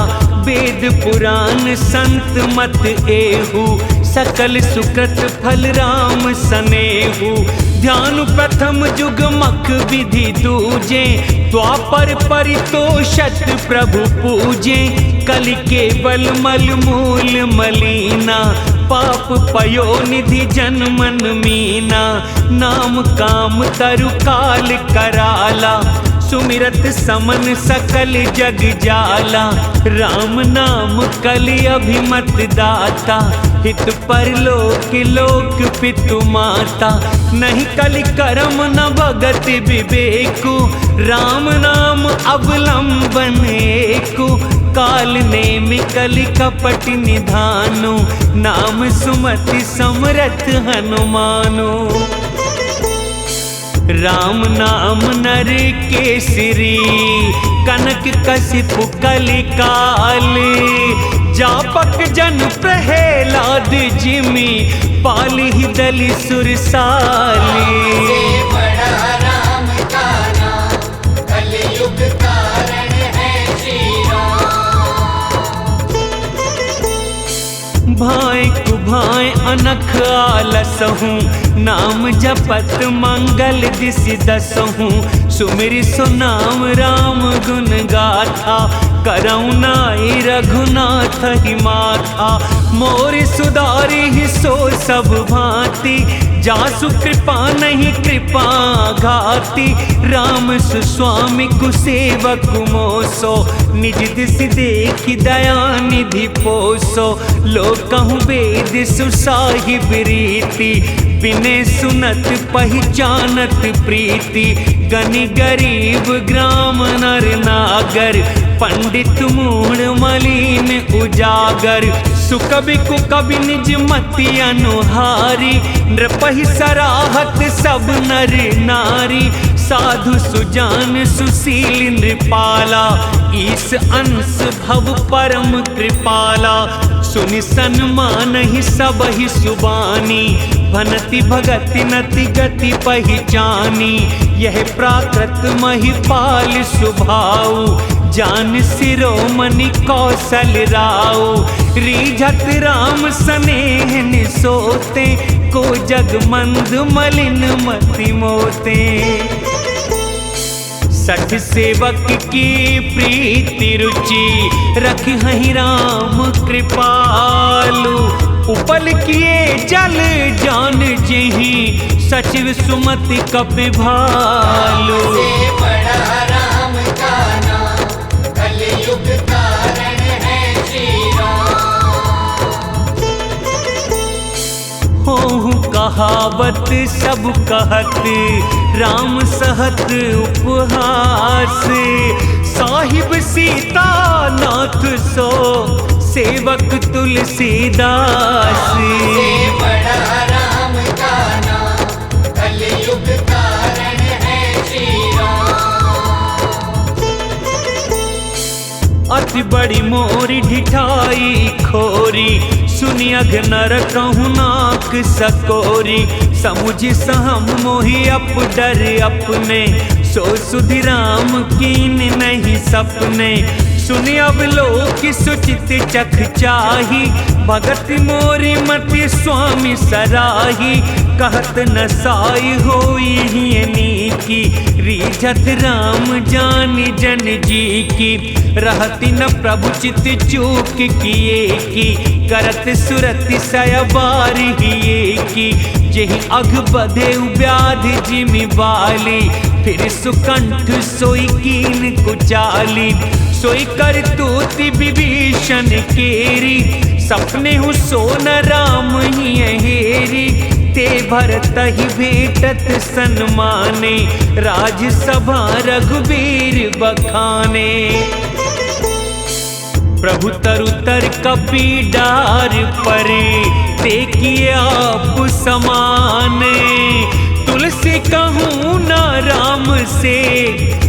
वेद पुराण संत मत एहु, सकल सुकृत फल राम सनेहु। ध्यान प्रथम जुग मख विधि दूजे, द्वापर परितोषत प्रभु पूजे। कलि केवल मल मूल मलीना, पाप पयो निधि जन्मन मीना। नाम काम तरु काल कराला, सुमिरत समन सकल जग जाला। राम नाम कलि अभिमत दाता, हित परलोक लोक पितु माता। नहीं कलि करम न भगत विवेकु, राम नाम अवलंबन एकु। काल नेमि कलि कपट निधानु, नाम सुमति समरथ हनुमानु। राम नाम नर केसरी, कनक कसिपु कलिकाल। जापक जन प्रहलाद जिमि, पालिहि दलि सुरसाली। बड़ा राम का नाम, कलयुग कारण है श्री राम। भाई कुभाई अनख आलसहूँ, नाम जपत मंगल दिसि दसहूँ। सुमिरि सुनाम राम गुण गाथा, करुणाई रघुनाथ ही माथा। मोर सुधारि सो सब भांति, जासु कृपा नहीं कृपा घाती। राम सुस्वामी कुसेवक मोसो, निज दिसि देखि दया निधि पोसो। लोक कहूँ वेद सुसाहिब रीति, बिने सुनत पहचानत प्रीति। गनि गरीब ग्राम नर नागर, पंडित मूढ़ मलिन उजागर। सुकवि कुकवि निज मति अनुहारी, नृपहि सराहत सब नर नारी। साधु सुजान सुशील नृपाला, ईस अंश भव परम कृपाला। सुनि सन्मानहि सबहि सुबानी, भनति भगति नति गति पहिचानी। यह प्राकृत महिपाल सुभाऊ, जान शिरोमणि कौशल राऊ। रीझत राम सनेह निसोते, को जग मंद मलिन मति मोते। सठ सेवक की प्रीति रुचि, रखहि राम कृपालु। उपल किए जल जान जेहि, सचिव सुमति कपि भालु। बड़ा राम का नाम, कलयुग कारण है श्री राम। होहु कहावत सब कहत, राम सहत उपहास। साहिब सीता नाथ सो, सेवक तुलसीदास। बड़ा राम का नाम, कलयुग कारण है श्री राम। अति बड़ी मोरी ढिठाई खोरी, सुनि अघ नर कहूँ नाक सकोरी। समुझ सहम मोहि अप डर अपने, सो सुधि राम कीन नहीं सपने। सुनि अब लोक सुचित चख चाही, भगत मोरी मति स्वामी सराही। कहत न साई होई ही नीकी, रीझत राम जानि जन जी की। रहति न प्रभु चित चूक किए की, करत सुरति सयबार हिए की। जेहि अघ बधे व्याधि जिमि बाली, फिर सुकंठ सोई कीन कुचाली। सोई कर तूति विभीषण केरी, सपने हूँ सोन राम ही हेरी। ते भरत ही भेटत सन्माने, राजसभा रघुवीर बखाने। प्रभु तरु तर कपि डार परे, देखिए आप समाने। तुलसी कहूँ न राम से,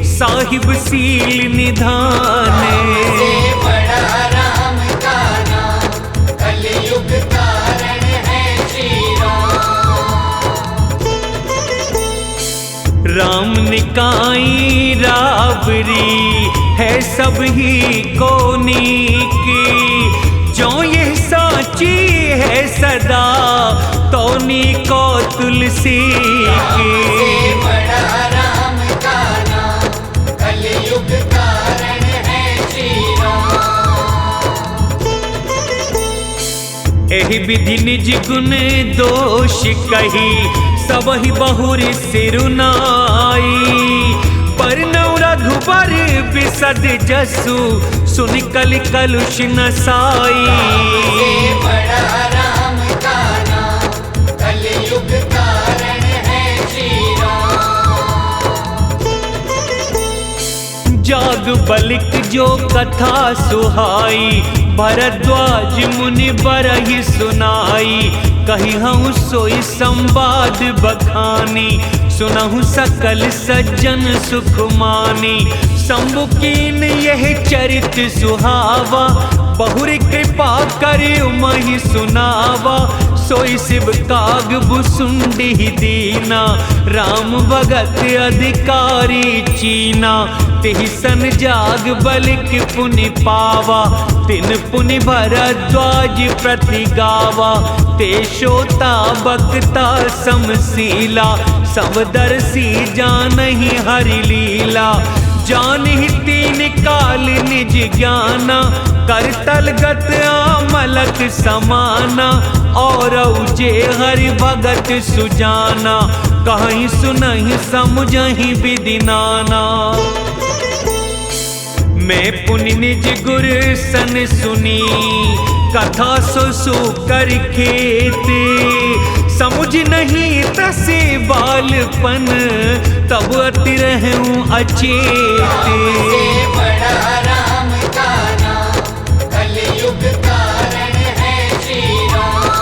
साहिब सील निधाने। बड़ा राम का नाम, कलयुग कारण है श्री राम। राम निकाई रावरी, है सब ही को नीकी। जो ये साची है सदा, तो नीको तुलसी की। बड़ा राम का नाम, कलयुग कारण है श्री राम। एहि विधि निज गुण दोष कही, सबहि बहुरी सिरुनाई। बरनौ रघुबर बिसद जसु, सुनि कलि कलुष नसाई। से बड़ा राम का नाम, कलयुग कारण है श्री राम। जाग बलिक जो कथा सुहाई, भरद्वाज मुनि बरहि सुनाई। कही हूँ सोई संवाद बखानी, सुनहु सकल सज्जन सुख मानी। शंभु कीन यह चरित सुहावा, बहुरी कृपा करि महि सुनावा। सोई शिव काग भुसुंडी दीना, राम भगत अधिकारी चीना। तिहि सन जाग बलिक पुनि पावा, तिन पुनि भरद्वाज प्रति गावा। ते श्रोता बक्ता समशीला, समदर्शी जानहि हरि लीला। जानहि तीन काल निज ज्ञाना, करतल गत आमलक समाना। और जे हरि भगत सुजाना, कहीं सुनहि समझहि विधि नाना। मैं पुनि निज गुर सन सुनी, कथा सो कर खेते। समुझ नहीं तसे बालपन, तब अति रहूं अचेते। से बड़ा राम का नाम, कलयुग कारण है श्री राम।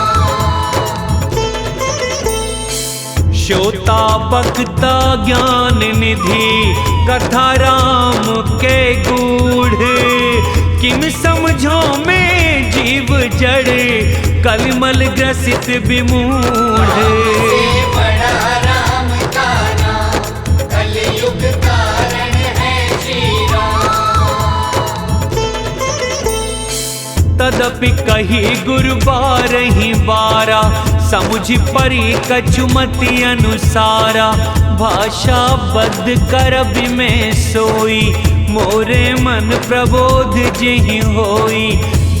श्रोता बक्ता ज्ञान निधि, कथा राम के गूढ़। किम समझो में जीव जड़, कलिमल ग्रसित विमूढ़। से बड़ा राम का नाम, कलयुग कारण है श्री राम। तदपि कही गुरु बारहि बारा, समुझ परी कछुमति अनुसारा। भाषा बद्ध करब में सोई, मोरे मन प्रबोध जेहि होई।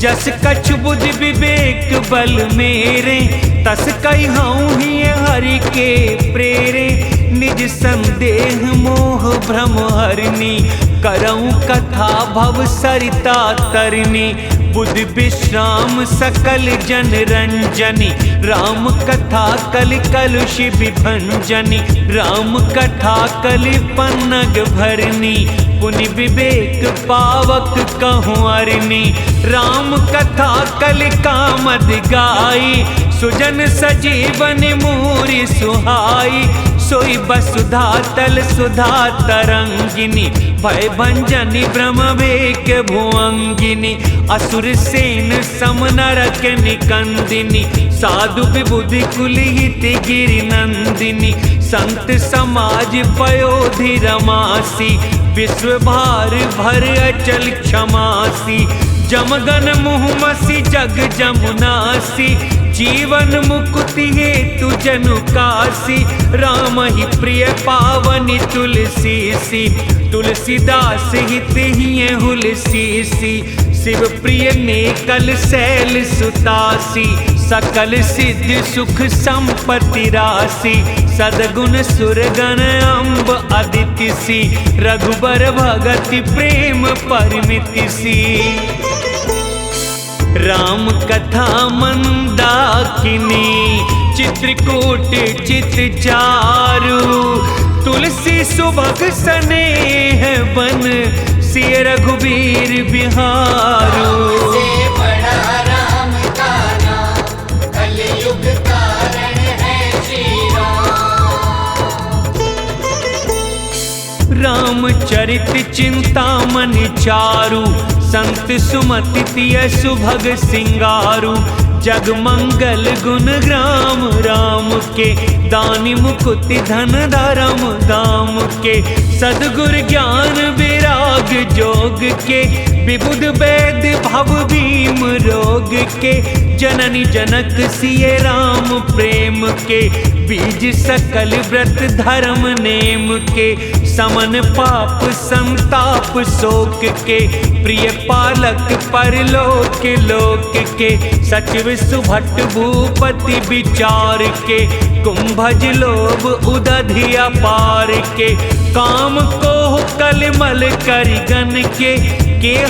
जस कछु बुद्धि विवेक बल मेरे, तस कहिहूँ ही हरि के प्रेरे। निज संदेह मोह भ्रम हरनी, करऊँ कथा भव सरिता तरनी। बुद्धि विश्राम सकल जन रंजनी, राम कथा कलि कलुष विभंजनी। राम कथा कलि पन्नग भरनी, पुनि विवेक पावक कहूँ अरनी। राम कथा कलि कामद गाई, सुजन सजीवन मूरि सुहाई। सोई वसुधा तल सुधा तरंगिनी, भय भंजनी ब्रह्म वेक भुअंगिनी। असुर सेन सम नरक निकंदिनी, साधु विबुधि कुलिहित गिरि नंदिनी। संत समाज पयोधि रमासी, विश्व भार भर अचल क्षमासी। जमगन मुहमसी जग जमुनासी, जीवन मुक्ति हेतु जनु कासी। राम ही प्रिय पावनी तुलसी सी, तुलसीदास हित ही हुलसी सी। शिव प्रिय ने कल शैल सुतासी, सकल सिद्धि सुख संपत्ति राशि। सदगुण सुरगण अम्ब अदिति सी, रघुबर भगति प्रेम परिमिति सी। राम कथा मंदाकिनी, चित्रकूट चित चारु। तुलसी सुभग स्नेह बन, सिय रघुबीर बिहारू। से बड़ा राम का नाम, कलयुग कारण है श्री राम। रामचरित चिंतामणि चारु, संत सुमति तिय सुभग सिंगारु। जग मंगल गुण ग्राम राम के, दानि मुकुति धन धर्म दाम के। सद्गुर ज्ञान विराग जोग के, विबुध वैद भव भीम रोग के। जननी जनक सिय राम प्रेम प्रेम के, बीज सकल व्रत धर्म नेम के, समन पाप संताप शोक के, प्रिय पालक परलोक लोक के, सचिव सुभट भूपति विचार के, कुंभज लोभ उदधि अपार के, काम को कलमल करिगन के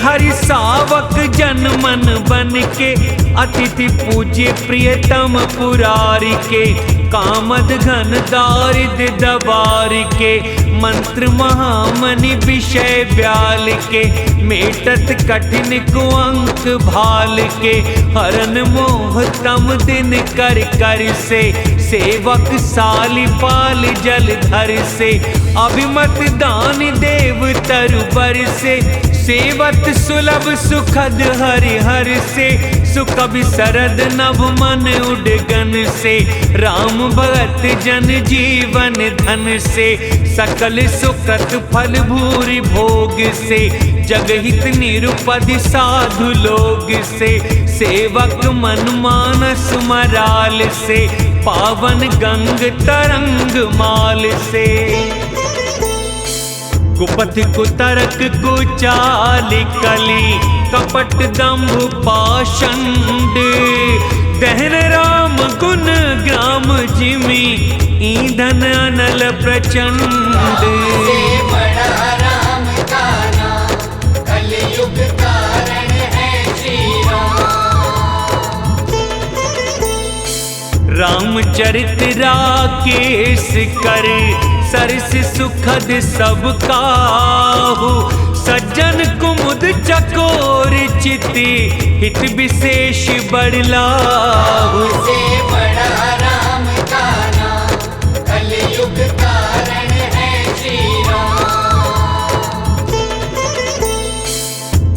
हरि सावक जन मन बन के, अतिथि पूज्य प्रियतम पुरारी के, कामद घन दारिद्र दबार के, मंत्र महामनि विषय ब्याल के, मेटत कठिन कुअंक भाल के, हरन मोह तम दिन कर कर से, सेवक साली पाल जलधर से, अभिमत दान देव तरुबर से, सेवत सुलभ सुखद हरिहर से, सुकवि सरद नभ मन उडगन से, राम भगत जन जीवन धन से, सकल सुकृत फल भूरि भोग से, जगहित निरुपधि साधु लोग से, सेवक मन मानस मराल से, पावन गंग तरंग माल से, कुपथ कुतरक कुचाल कली, कपट दंभ पाषंड, दहन राम गुण ग्राम जिमि, ईंधन अनल प्रचंड। से बड़ा राम का नाम, कलयुग कारण है श्री राम। रामचरित राकेश कर, सरस सुखद सब काहू, सज्जन कुमुद चकोर चिति, हित विशेष बड़लाहु। से बड़ा राम का नाम, कलयुग कारण है श्री राम।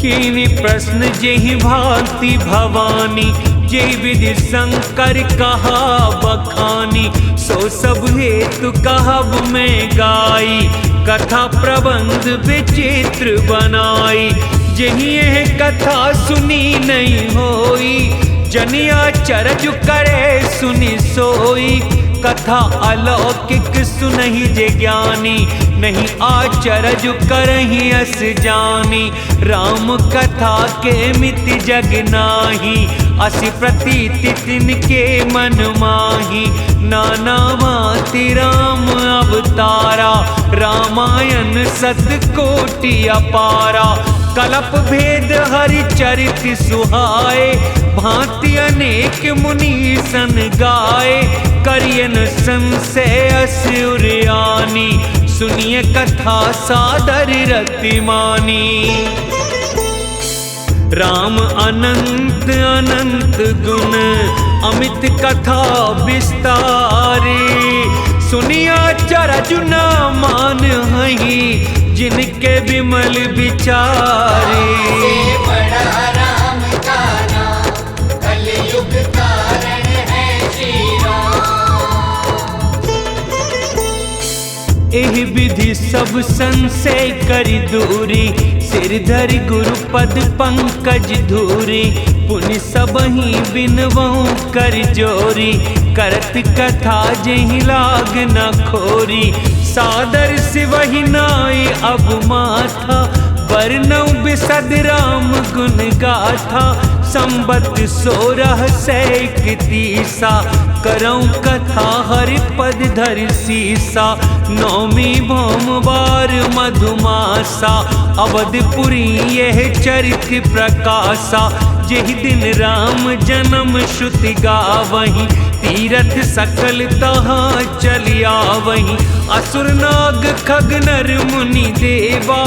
कीनि प्रश्न जेहि भांति भवानी, जेहि विधि शंकर कहा बखानी, सो सब हेतु कहब में गाई, कथा प्रबंध विचित्र बनाई, जेहि यह कथा सुनी नहीं होई, जनिया चरज करे सुनि सोई, कथा अलौकिक सुनहि जे ज्ञानी, नहीं आचरज करहि अस जानी, राम कथा के मिति जग नाही, असि प्रतीति तिनके मन माही, नाना भांति राम अवतारा, रामायण सतकोटि अपारा, कलप भेद हरि चरित सुहाए, भांति अनेक मुनि सन गाए, करियन संशय असुरयानी, सुनिए कथा सादर रतिमानी। राम अनंत अनंत गुण, अमित कथा विस्तारे, सुनिया चरज न मान हहि, जिनके विमल विचारे। से बड़ा राम का नाम, कलयुग कारण है श्री राम। एहि विधि सब संशय करि दूरी, सिर धरि गुरुपद पंकज धूरी, पुनि सबहि बिनवहु कर जोरी, करत कथा जेहि लाग न खोरी, सादर सिवहि नाई अब माथा, वर्णौ बिसद राम गुण गाथा, संबत 1631, करऊं कथा हरि पद धरि सीसा, नौमी भौमवार मधुमासा, अवधपुरी यह चरित प्रकाशा, जेहि दिन राम जन्म श्रुति गावहीं, तीरथ सकल तहाँ चलिया वहीं, असुर नाग खग नर मुनि देवा,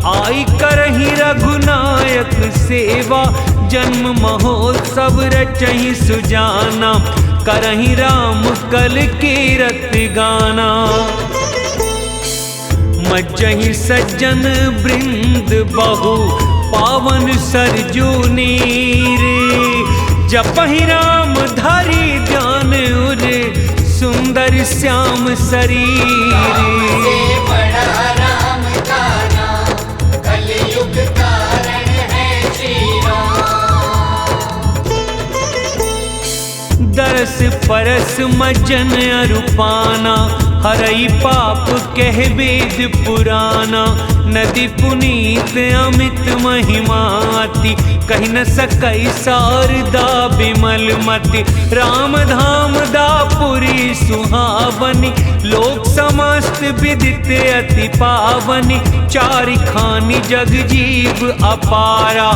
आई करहि रघुनायक सेवा, जन्म महोत्सव रचहि सुजाना, करहि राम कल कीरत गाना। मज्जहि सज्जन वृंद बहु, पावन सरजू नीर, जपहि राम धरि ध्यान उरे, सुंदर श्याम शरीर। से बड़ा राम का नाम, कलयुग कारण है श्री राम। दरस परस मज्जन अरूपाना, हरई पाप कह वेद पुराना। नदी पुनीत अमित महिमाति, कही न सकई शारदा बिमल मति। राम धाम दापुरी सुहावनी, लोक समस्त विदित अति पावनी। चारि खानी जग जीव अपारा,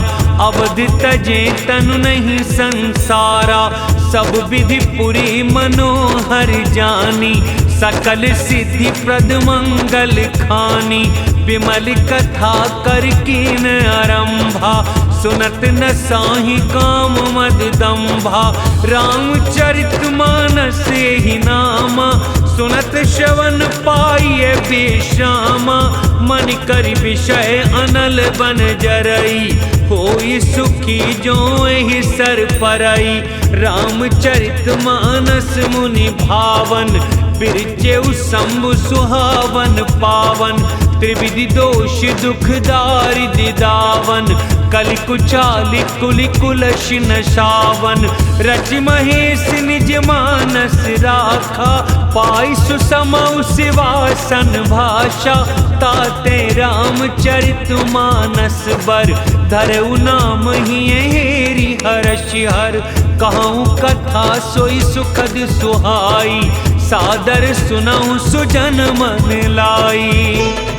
अवधि तजे तनु नहीं संसारा। सब विधि पुरी मनोहर जानी, सकल सिद्धि प्रद मंगल खानी। विमल कथा कर कीन आरंभा, सुनत न साहि काम मद दंभा। रामचरित मानस ही नामा, सुनत श्रवण पाइये विश्रामा। मन कर विषय अनल बन जरई, होई सुखी जो एहि सर परई। रामचरित मानस मुनि भावन, बिरजेउ शंभु सुहावन पावन। त्रिविधि दोष दुख दारिद्र दावन, कलि कुचालि कुलि कुलश नशावन। रचि महेश निज मानस राखा, पाई सुसमौ सिवासन भाषा। ताते रामचरित मानस बर, धरऊ नाम ही हेरि हर्ष हर। कहूँ कथा सोई सुखद सुहाई, सादर सुनऊ सुजन मन लाई।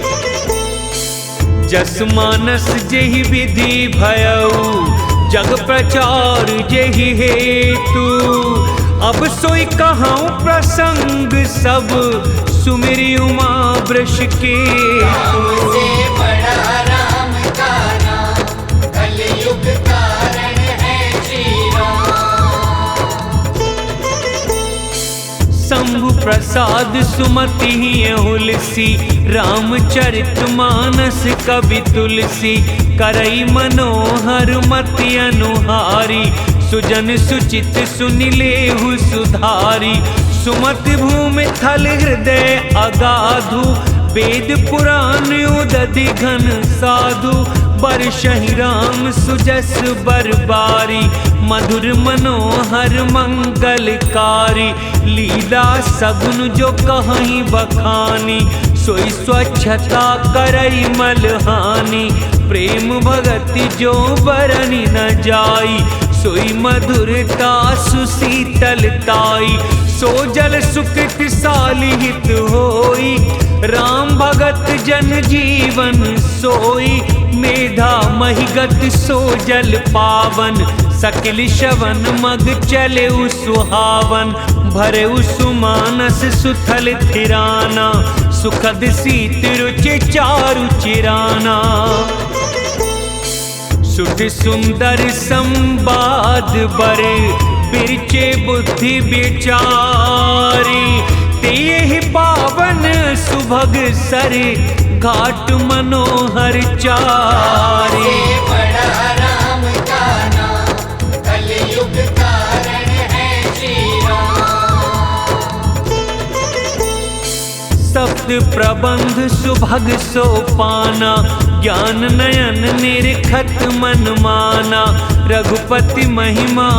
जस मानस जेहि विधि भयऊ, जग प्रचार जेहि हेतु। अब सोई कहूँ प्रसंग सब, सुमिरि उमा वृष के। राम से बड़ा राम का नाम, कलयुग कारण है श्री राम। शंभु प्रसाद सुमति हुलसी, रामचरित मानस कवि तुलसी। करई मनोहर मति अनुहारी, सुजन सुचित सुनिलेहु सुधारी। सुमति भूमि थल हृदय अगाधु, वेद पुराण उदधि घन साधु। बरसहि राम सुजस बरबारी, मधुर मनोहर मंगलकारी। लीला सगुन जो कहीं बखानी, सोई स्वच्छता करई मलहानी। प्रेम भगति जो बरनि न जाई, सोई मधुरता सुशीतलताई। सो जल सुकृत सालिहित होई, राम भगत जन जीवन सोई। मेधा महिगत सो जल पावन, सकल श्रवण मग चले सुहावन। भरे सुमानस सुथल थिराना, सुखद सीत रुचि चारु चिराना। सुध सुंदर संवाद बरे, बिरचे बुद्धि विचारी। तेहि पावन सुभग सर, घाट मनोहर चारी। बड़ा राम का नाम, कलयुग कारण है श्री राम। सप्त प्रबंध सुभग सोपाना, ज्ञान नयन निरखत मन माना। रघुपति महिमा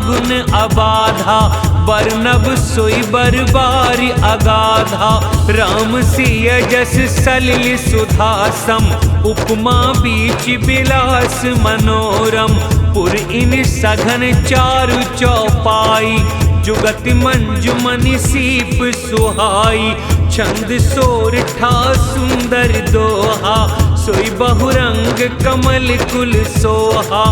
गुण अबाधा, बरनब सोई बरबारी अगाधा। राम सिय जस सलिल सुधा सम, उपमा बीच बिलास मनोरम। पुर इन सघन चारु चौपाई, जुगति मंजुमनि सीप सुहाई। छंद सोरठा सुंदर दोहा, सोई बहुरंग कमल कुल सोहा।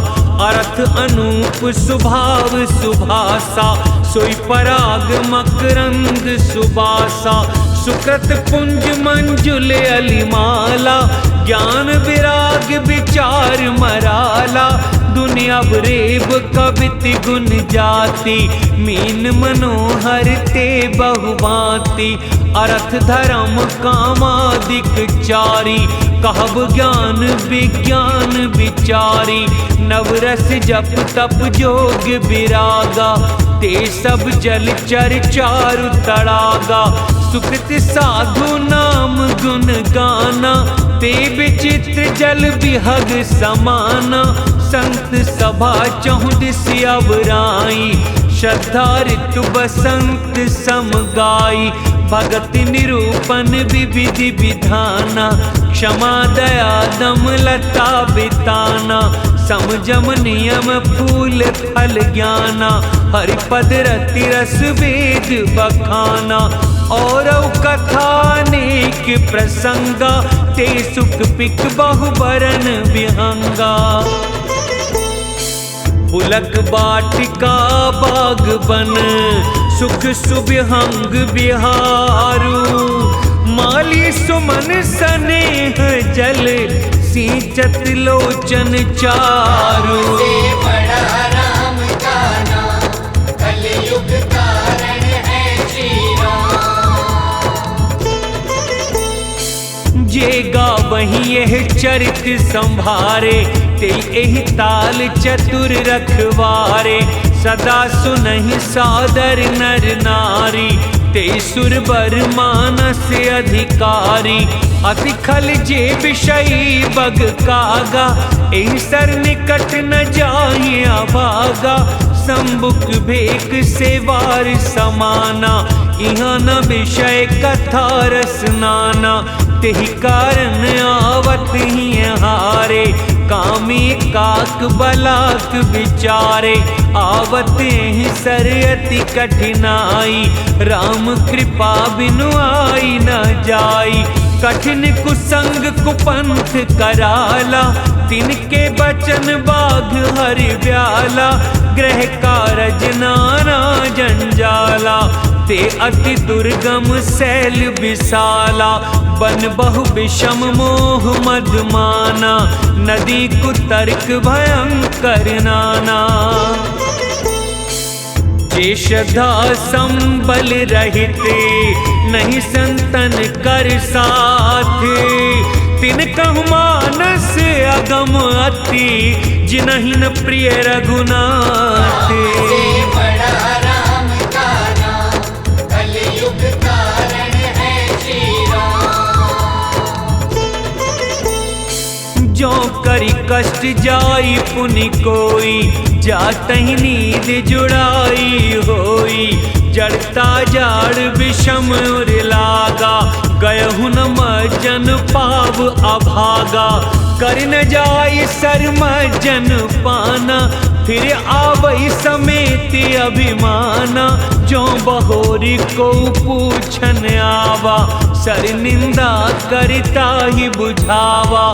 अर्थ अनूप सुभाव सुभासा, सोई पराग मकरंद सुबासा। सुकृत पुंज मंजुल अलिमाला, ज्ञान विराग विचार मराला। दुनिया रेब कवित गुण जाति, मीन मनोहर ते बहुभांति। अर्थ धर्म कामादिक चारी, कहब ज्ञान विज्ञान विचारी। नवरस जप तप जोग विरागा, ते सब जल चर चारु तड़ागा। सुकृत साधु नाम गुण गाना, ते विचित्र जल विहग समाना। संत सभा चहुदिस अवराई, श्रद्धा ऋतु बसंत सम गाई, भगति निरूपण विविधि विधाना, क्षमा दया दम लता बिताना, समझम नियम फूल फल ज्ञाना, हरिपद रति रस वेद बखाना, और कथा नेक प्रसंगा, ते सुख पिक बहुबरन विहंगा। पुलक बाटिका बाग बन, सुख सुविहंग बिहारू, माली सुमन स्नेह जल, सींचत लोचन चारू। से बड़ा राम का नाम, कलयुग कारण है श्री राम। जे गावहि यह चरित संभारे, ते एहि ताल चतुर रखवारे, सदा सुनहि सादर नर नारी, ते सुरबर मानस अधिकारी। अति खल जे विषयी बग कागा, एहि सर निकट न जाहि अभागा, संबुक भेक सेवार समाना, यहाँ न विषय कथा रस नाना, तेहि कारण आवत ही हारे, कामी काक बलाक विचारे, आवत ही सर अति कठिनाई, राम कृपा बिनु आई न जाई। कठिन कुसंग कुपंथ कराला, तिनके बचन बाघ हरि ब्याला, ग्रह कारज नाना जंजाला, ते अति दुर्गम शैल विशाला, बन बहु विषम मोह मदमाना, नदी कुतर्क भयंकर नाना। जे श्रद्धा संबल रहते, नहीं संतन कर साथ, तिन कहु मानस अगम अति, जिनहि न प्रिय रघुनाथ। से बड़ा राम का नाम, कलयुग कारण है श्री राम। जो करी कष्ट जाई पुनि कोई, जातहि नींद जुड़ाई होई, जड़ता जाड़ विषम उर लागा, गयहु न मज्जन पाव अभागा, कर न जाय शर्म जन पाना, फिर आवई समेत अभिमाना, जो बहोरी को पूछन आवा, सर निंदा करता ही बुझावा,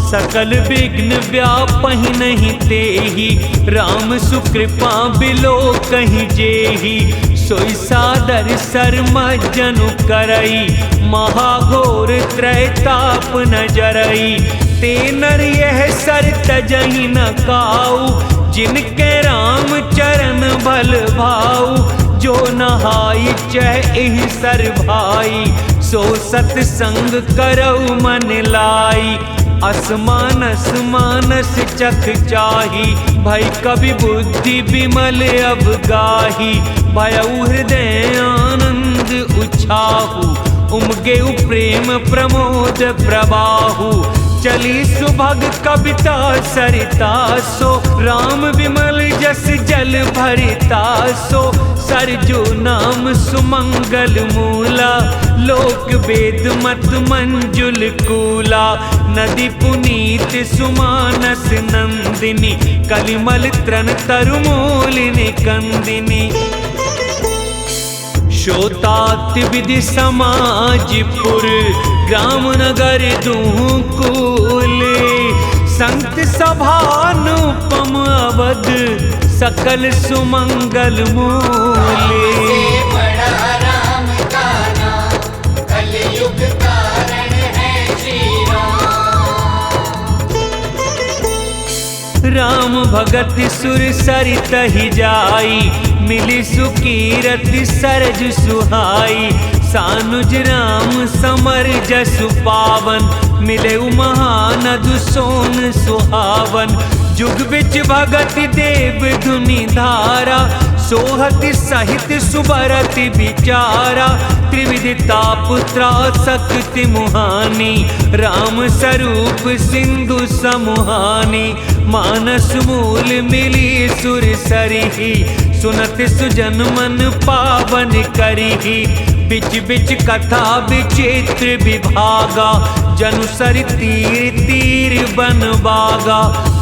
सकल विघ्न व्यापहि नहीं तेहि, राम सुकृपा बिलो कहीं जेहि, सोई सादर शर्म जनु करई, महाघोर त्रैताप न जरई, ते नर यह सर तजहि न काऊ, जिनके राम चरण भल भाऊ, जो नहाई चह एहि सर भाई, सो सतसंग करऊ मन लाई, असमानस मानस चख चाही, भई कवि बुद्धि विमल अब गाही, भयउ हृदय आनंद उछाहु, उमगे प्रेम प्रमोद प्रवाहु, चली सुभग कविता सरिता सो, राम विमल जस जल भरिता सो, सरजो नाम सुमंगल मूला, लोक वेद मत मंजुल कूला, नदी पुनीत सुमानस नंदिनी, कलिमल त्रन तरुमूलिनी कंदिनी। शोताति विधि समाजपुर, ग्राम नगर दूकुल, संत सभानुपम अवध, सकल सुमंगल मूले। से बड़ा राम का नाम, कलयुग कारण है श्री राम। राम भगत सुर सरित ही जाई, मिली सुकीरत सरज सुहाई, सानुज राम समर जसु पावन, मिले महानद सोन सुहावन, जुग बिच भगत देव धुनि धारा, सोहत सहित सुबरत विचारा, त्रिविधि तापुत्रा शक्ति मुहानी, राम स्वरूप सिंधु समुहानी, मानस मूल मिली सुर सरिही, सुनत सुजन मन पावन करिहि। बिच बिच कथा विचित्र विभागा, जनु सर तीर तीर बन बागा।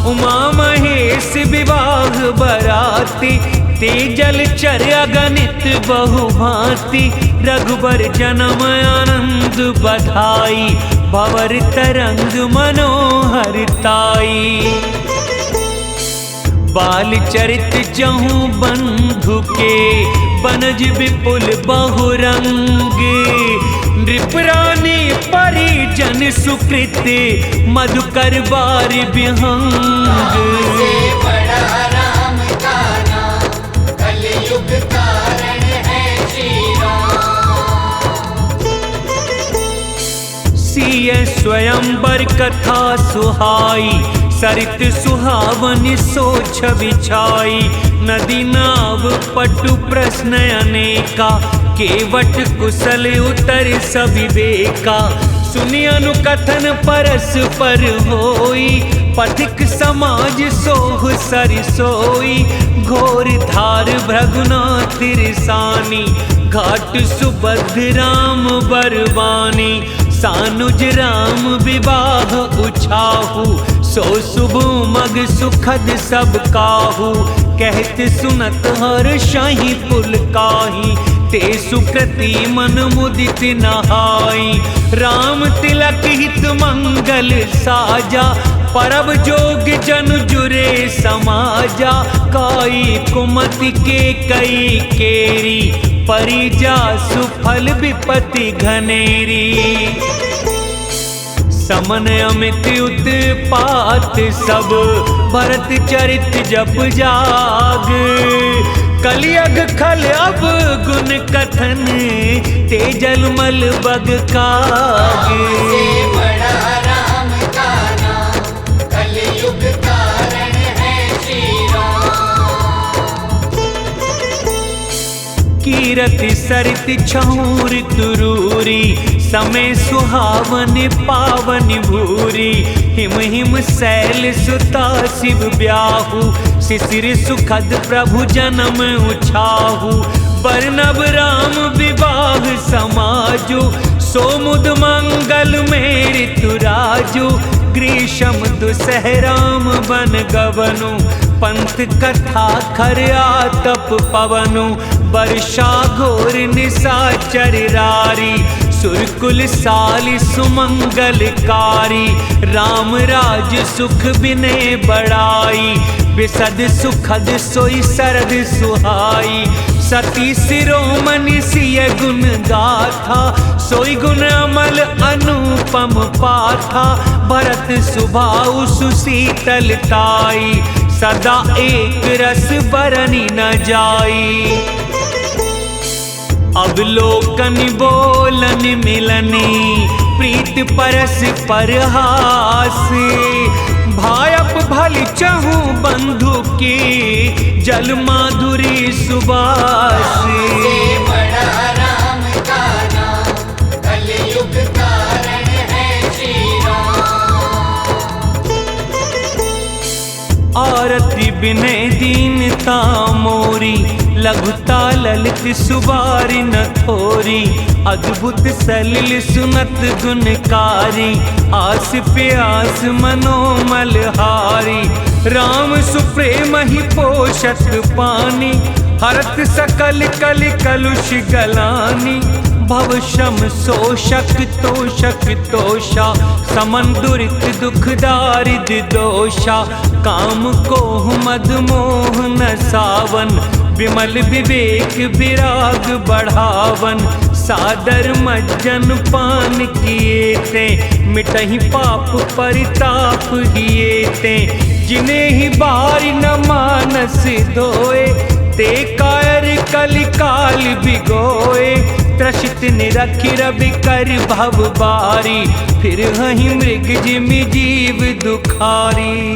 उमा महेश विवाह बराती, ते जल चर अगणित बहु भांति। रघुबर जन्म आनंद बधाई, भंवर तरंग मनोहर ताई। बाल चरित जहु बंधु के, बनज विपुल बहुरंग। नृपरानी परिजन सुकृत, मधुकर बार विहंग। से बड़ा राम का नाम, कलयुग कारण है श्री राम। सिय स्वयंवर कथा सुहाई, सरित सुहावन सोच बिछाई। नदी नाव पटु प्रश्न अनेका, केवट कुशल उत्तर सविवेका। सुनि अनुकथन परस्पर होई, पथिक समाज सोह सरिसोई। घोर धार भृगुनाथ रिसानी, घाट सुभद्र राम बरवानी। सानुज राम विवाह उछाहु, सो शुभ मग सुखद सब काहू। कहत सुनत हर्षहि पुलकाहि, ते सुकृति मन मुदित नहाई। राम तिलक हित मंगल साजा, परब जोग जन जुरे समाजा। काई कुमति के कई केरी, परिजा सुफल विपति घनेरी। समन अमित उत्पात सब, भरत चरित जप जाग। कलियग खल अब गुण कथन, ते जलमल बग काग। से बड़ा राम का नाम, कलयुग कारण है श्री राम। कीरति सरित छौर तुरूरी, समय सुहावन पावन भूरी। हिम हिम शैल सुता शिव ब्याहु, शिशिर सुखद प्रभु जन्म उछाहु। बरनब राम विवाह समाजो, सोमुद मंगल में ऋतुराजो। ग्रीष्म दुसहराम बन गवनु, पंथ कथा खर आतप पवनु। वर्षा घोर निशाचर रारी, सुरकुल साली सुमंगलकारी। राम राज सुख बिने बड़ाई, विशद सुखद सोई सरद सुहाई। सती शिरोमणि सिय गुण गाथा, सोई गुण अमल अनुपम पाथा। भरत सुभाउ सुशीतलताई, सदा एक रस बरनी न जाई। अब लोकन बोलन मिलनी, प्रीत परस पर हास। भायप भल चहु बंधु की, जल माधुरी सुबास। से बड़ा राम का नाम, कलयुग कारण है श्री राम। आरती बिनय दीनता मोरी, लघुता ललित सुबारी न थोरी। अद्भुत सलिल सुनत गुणकारी, आस प्यास मनोमल हारी। राम सुप्रेम ही पोषत पानी, हरत सकल कलि कलुष गलानी। भव शम शोषक तोषक तोषा, समन दुरित दुख दारिद दोषा। काम कोह मद मोह न सावन, विमल विवेक विराग बढ़ावन। सादर मज्जन पान किए ते, मिटहि पाप परिताप हिए ते। जिन्हें ही बारी न मानस धोए, ते कायर कलि काल बिगोए। त्रसित निरखि रवि कर भव बारी, फिर हहि मृग जिमि जीव दुखारी।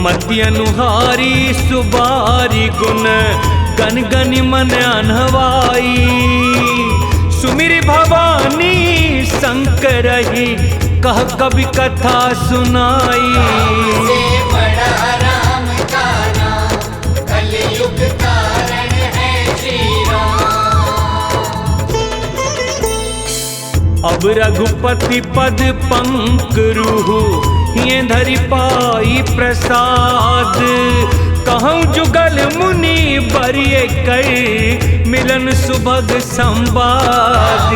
मति अनुहारी सुबारी गुण, गन गन मन अनहवाई। सुमिर भवानी शंकर ही, कह कवि कथा सुनाई। से बड़ा राम का नाम, अब रघुपति पद पंकरुहु हिये धरि पाई प्रसाद। कहूँ जुगल मुनि बरिए कर मिलन सुभग संवाद।